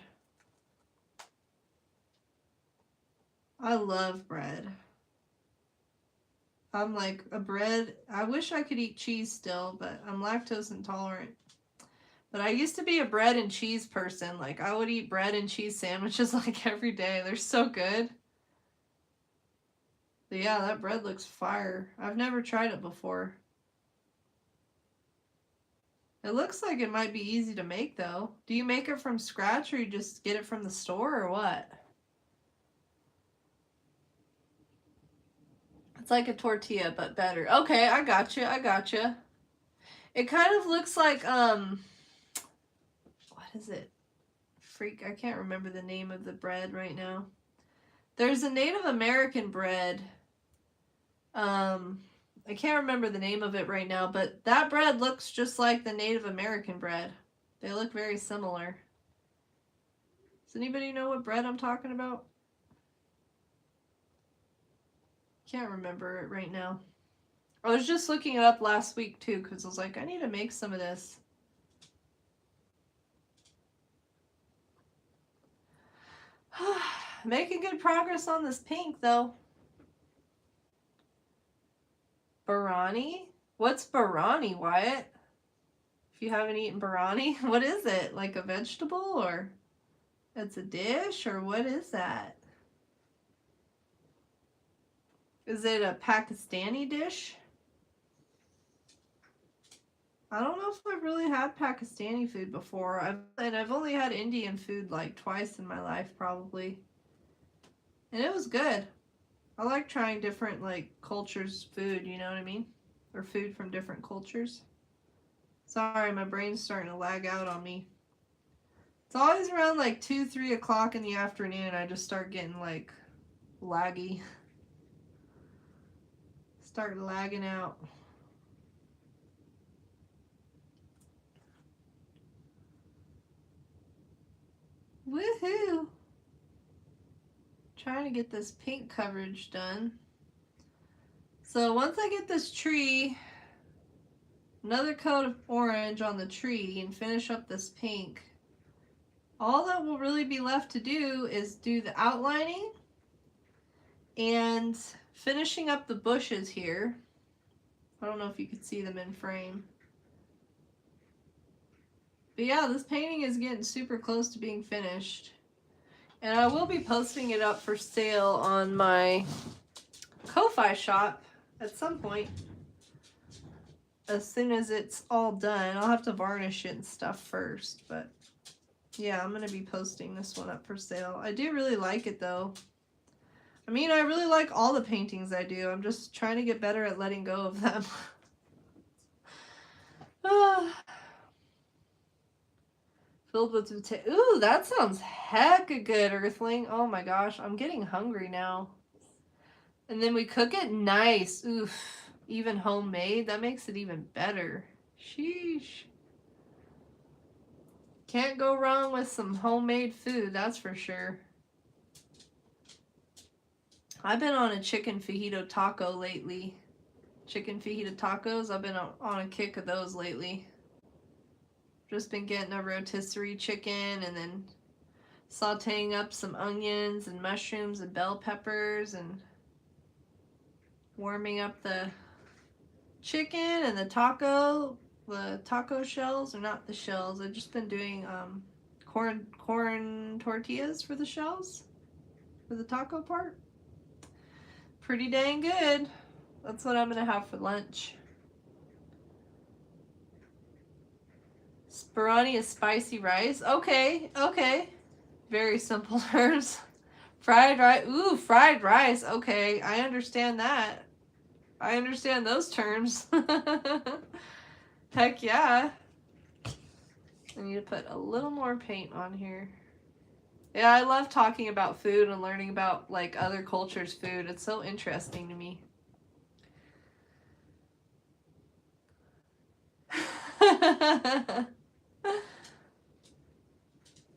I love bread. I'm like a bread. I wish I could eat cheese still, but I'm lactose intolerant. But I used to be a bread and cheese person. Like, I would eat bread and cheese sandwiches like every day. They're so good. But yeah, that bread looks fire. I've never tried it before. It looks like it might be easy to make, though. Do you make it from scratch, or you just get it from the store, or what? It's like a tortilla, but better. Okay, I gotcha. I gotcha. It kind of looks like, what is it? Freak, I can't remember the name of the bread right now. There's a Native American bread. I can't remember the name of it right now, but that bread looks just like the Native American bread. They look very similar. Does anybody know what bread I'm talking about? Can't remember it right now. I was just looking it up last week too, because I was like, I need to make some of this. Making good progress on this pink, though. Biryani? What's biryani, Wyatt? If you haven't eaten biryani, what is it? Like a vegetable, or it's a dish, or what is that? Is it a Pakistani dish? I don't know if I've really had Pakistani food before. I've only had Indian food like twice in my life, probably. And it was good. I like trying different like cultures' food, you know what I mean? Or food from different cultures. Sorry, my brain's starting to lag out on me. It's always around like 2, 3 o'clock in the afternoon. I just start getting like laggy. Start lagging out. Woohoo! Trying to get this pink coverage done. So once I get this tree, another coat of orange on the tree, and finish up this pink, all that will really be left to do is do the outlining and finishing up the bushes here. I don't know if you could see them in frame. But yeah, this painting is getting super close to being finished. And I will be posting it up for sale on my Ko-Fi shop at some point. As soon as it's all done. I'll have to varnish it and stuff first. But yeah, I'm going to be posting this one up for sale. I do really like it though. I mean, I really like all the paintings I do. I'm just trying to get better at letting go of them. Filled with potato. Ooh, that sounds hecka good, Earthling. Oh my gosh, I'm getting hungry now. And then we cook it nice. Oof. Even homemade. That makes it even better. Sheesh. Can't go wrong with some homemade food, that's for sure. I've been on a chicken fajito taco lately. Chicken fajita tacos. I've been on a kick of those lately. Just been getting a rotisserie chicken and then sauteing up some onions and mushrooms and bell peppers and warming up the chicken and the taco shells, or not the shells. I've just been doing corn tortillas for the shells, for the taco part. Pretty dang good. That's what I'm gonna have for lunch. Spirani is spicy rice. Okay, okay. Very simple terms. Fried rice. Ooh, fried rice. Okay, I understand that. I understand those terms. Heck yeah. I need to put a little more paint on here. Yeah, I love talking about food and learning about like other cultures' food. It's so interesting to me.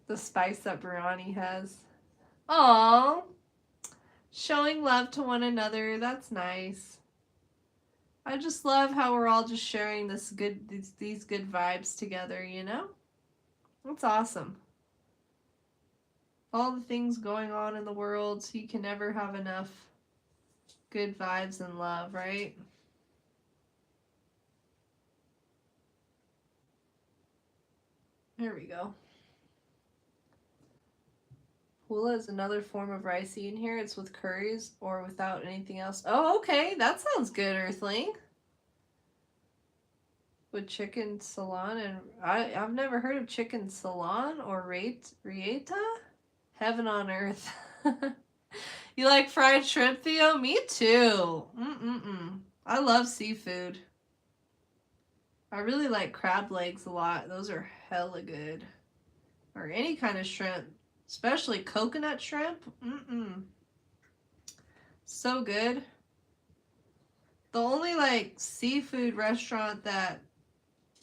The spice that biryani has. Aww. Showing love to one another. That's nice. I just love how we're all just sharing these good vibes together, you know? That's awesome. all the things going on in the world, so you can never have enough good vibes and love, right? There we go. Hula is another form of rice eaten here. It's with curries or without anything else. Oh, okay. That sounds good, Earthling. With chicken salon and I've never heard of chicken salon or rieta? Heaven on earth. You like fried shrimp, Theo? Me too. I love seafood. I really like crab legs a lot. Those are hella good. Or any kind of shrimp. Especially coconut shrimp. So good. The only like seafood restaurant that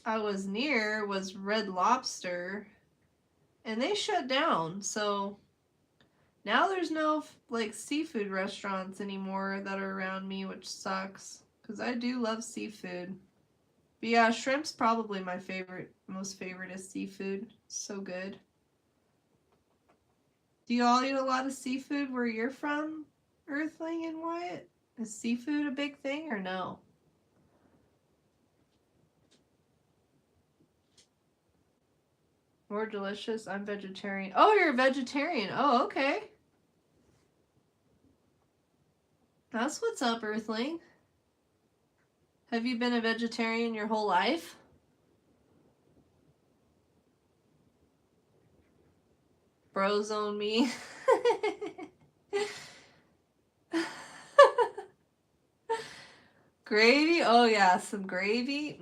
I was near was Red Lobster. And they shut down. So now there's no like seafood restaurants anymore that are around me, which sucks. Because I do love seafood. But yeah, shrimp's probably my most favorite is seafood. So good. Do you all eat a lot of seafood where you're from, Earthling and Wyatt? Is seafood a big thing or no? More delicious. I'm vegetarian. Oh, you're a vegetarian. Oh, okay. That's what's up, Earthling. Have you been a vegetarian your whole life? Brozone me. Gravy? Oh yeah, some gravy.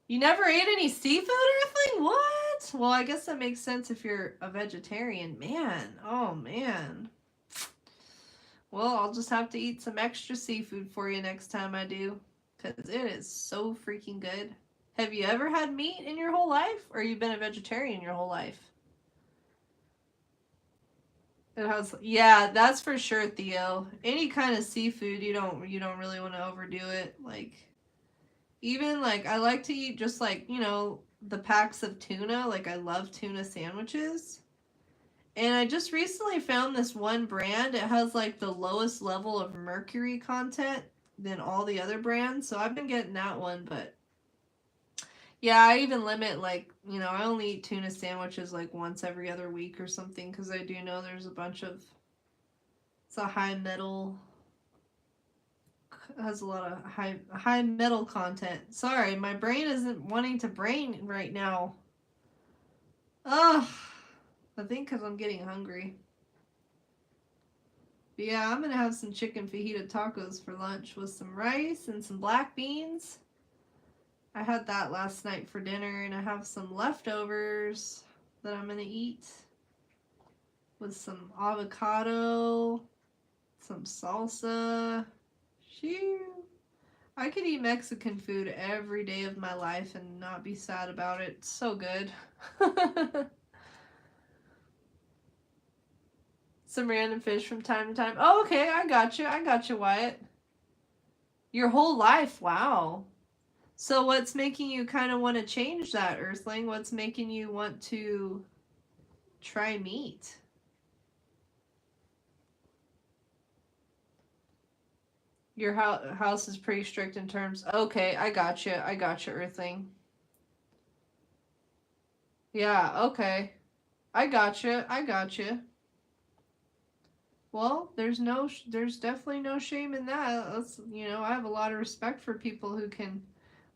You never ate any seafood, Earthling? What? Well, I guess that makes sense if you're a vegetarian. Man, oh man. Well, I'll just have to eat some extra seafood for you next time I do. Because it is so freaking good. Have you ever had meat in your whole life? Or you've been a vegetarian your whole life? It has, yeah, that's for sure, Theo. Any kind of seafood, you don't really want to overdo it. Like, even like I like to eat just like, the packs of tuna. Like I love tuna sandwiches. And I just recently found this one brand. It has like the lowest level of mercury content than all the other brands. So I've been getting that one, but yeah, I even limit like, I only eat tuna sandwiches like once every other week or something because I do know there's a bunch of, it's a high metal, has a lot of high metal content. Sorry, my brain isn't wanting to brain right now. Ugh, I think because I'm getting hungry. But yeah, I'm gonna have some chicken fajita tacos for lunch with some rice and some black beans. I had that last night for dinner, and I have some leftovers that I'm gonna eat with some avocado, some salsa. Shoo. I could eat Mexican food every day of my life and not be sad about it. It's so good. Some random fish from time to time. Oh, okay, I got you, Wyatt. Your whole life, wow. So what's making you kind of want to change that, Earthling? What's making you want to try meat? Your house is pretty strict in terms. Okay, I got you, Earthling. Yeah, okay. I got you. Well, there's definitely no shame in that. That's, I have a lot of respect for people who can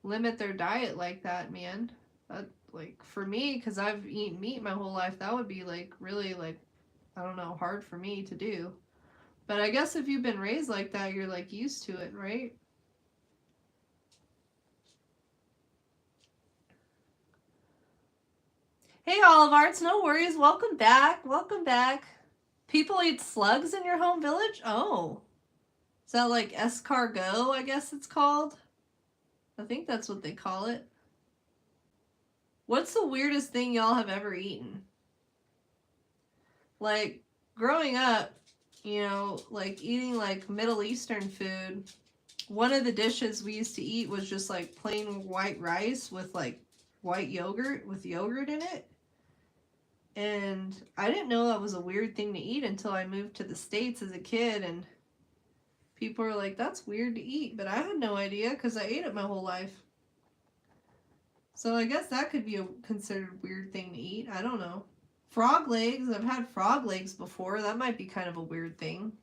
limit their diet like that, man. That, like, for me, because I've eaten meat my whole life, that would be, like, really, like, I don't know, hard for me to do. But I guess if you've been raised like that, you're, like, used to it, right? Hey, Olive Arts, no worries. Welcome back. Welcome back. People eat slugs in your home village? Oh. Is that like escargot, I guess it's called? I think that's what they call it. What's the weirdest thing y'all have ever eaten? Like, growing up, like eating like Middle Eastern food, one of the dishes we used to eat was just like plain white rice with like white yogurt with yogurt in it. And I didn't know that was a weird thing to eat until I moved to the States as a kid, and people were like, that's weird to eat, but I had no idea because I ate it my whole life. So I guess that could be a considered weird thing to eat. I don't know. Frog legs. I've had frog legs before. That might be kind of a weird thing.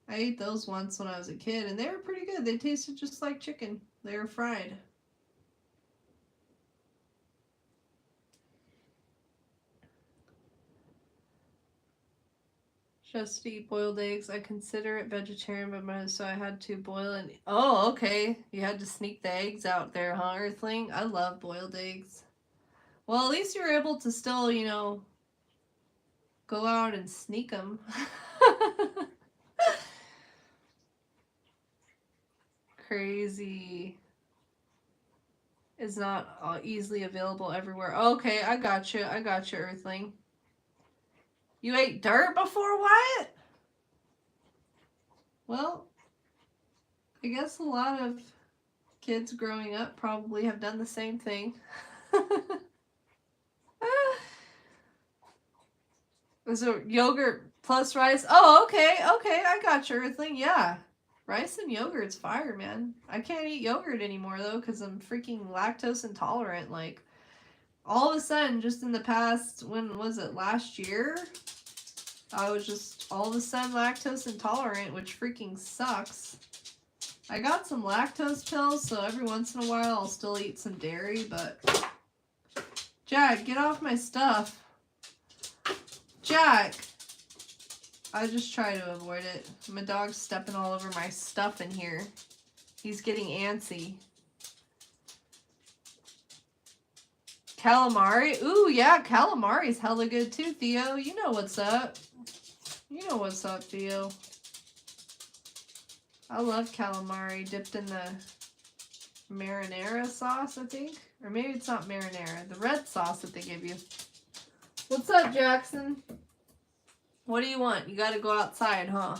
I ate those once when I was a kid, and they were pretty good. They tasted just like chicken. They were fried. Just to eat boiled eggs. I consider it vegetarian, but so I had to boil and... Oh, okay. You had to sneak the eggs out there, huh, Earthling? I love boiled eggs. Well, at least you were able to still, you know, go out and sneak them. Crazy. Is not easily available everywhere. Okay, I got you. I got you, Earthling. You ate dirt before, Wyatt? Well, I guess a lot of kids growing up probably have done the same thing. Was it yogurt plus rice? Oh, okay, I got you, Earthling. Yeah, rice and yogurt's fire, man. I can't eat yogurt anymore, though, because I'm freaking lactose intolerant. Like, all of a sudden, just in the past, when was it, last year? I was just all of a sudden lactose intolerant, which freaking sucks. I got some lactose pills, so every once in a while I'll still eat some dairy, but... Jack, get off my stuff. Jack! I just try to avoid it. My dog's stepping all over my stuff in here. He's getting antsy. Calamari? Ooh, yeah, calamari's hella good too, Theo. You know what's up. You know what's up, Theo. I love calamari dipped in the marinara sauce, I think. Or maybe it's not marinara. The red sauce that they give you. What's up, Jackson? What do you want? You gotta go outside, huh?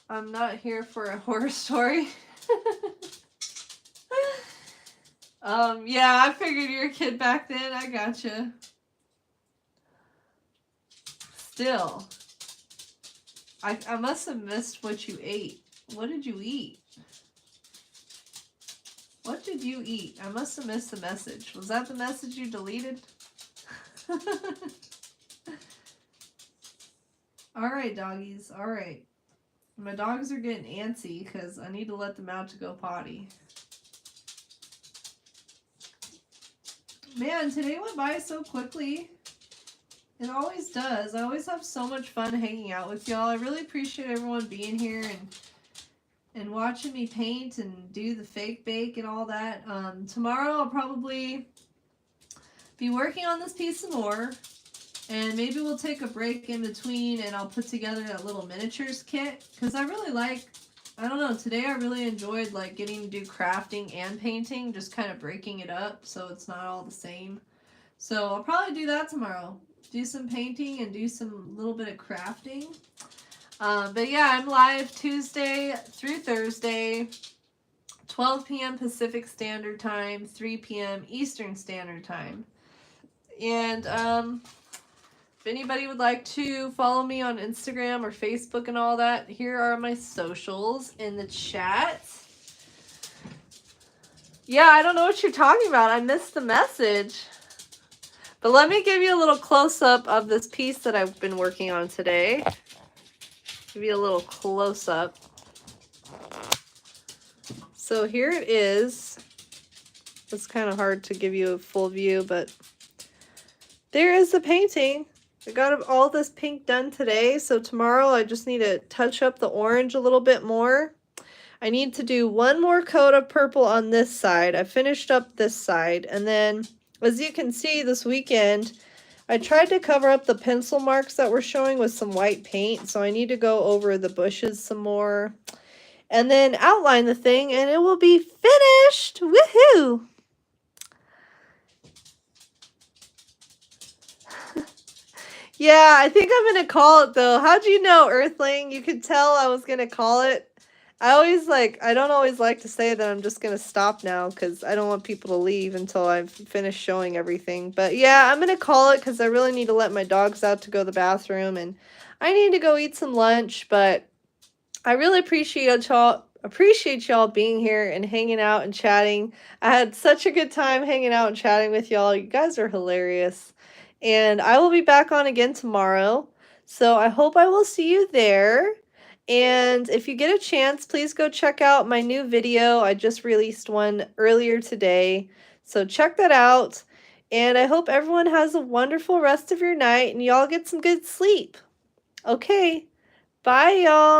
I'm not here for a horror story. Yeah, I figured you were a kid back then. I gotcha. Still. I must have missed what you ate. What did you eat? What did you eat? I must have missed the message. Was that the message you deleted? Alright, doggies. Alright. My dogs are getting antsy because I need to let them out to go potty. Man, today went by so quickly. It always does. I always have so much fun hanging out with y'all. I really appreciate everyone being here and watching me paint and do the fake bake and all that. Tomorrow I'll probably be working on this piece some more. And maybe we'll take a break in between and I'll put together that little miniatures kit. Because I really like, I don't know, today I really enjoyed like getting to do crafting and painting. Just kind of breaking it up so it's not all the same. So I'll probably do that tomorrow. Do some painting and do some little bit of crafting. But yeah, I'm live Tuesday through Thursday, 12 p.m. Pacific Standard Time, 3 p.m. Eastern Standard Time. And if anybody would like to follow me on Instagram or Facebook and all that, here are my socials in the chat. Yeah, I don't know what you're talking about. I missed the message. But let me give you a little close-up of this piece that I've been working on today. Give you a little close-up. So here it is. It's kind of hard to give you a full view, but there is the painting. I got all this pink done today, so tomorrow I just need to touch up the orange a little bit more. I need to do one more coat of purple on this side. I finished up this side, and then as you can see this weekend, I tried to cover up the pencil marks that were showing with some white paint, so I need to go over the bushes some more and then outline the thing, and it will be finished. Woohoo! Yeah, I think I'm gonna call it though. How'd you know, Earthling? You could tell I was gonna call it. I don't always like to say that I'm just gonna stop now because I don't want people to leave until I've finished showing everything. But yeah, I'm gonna call it because I really need to let my dogs out to go to the bathroom and I need to go eat some lunch. But I really appreciate y'all being here and hanging out and chatting. I had such a good time hanging out and chatting with y'all. You guys are hilarious. And I will be back on again tomorrow. So I hope I will see you there. And if you get a chance, please go check out my new video. I just released one earlier today. So check that out. And I hope everyone has a wonderful rest of your night and y'all get some good sleep. Okay. Bye, y'all.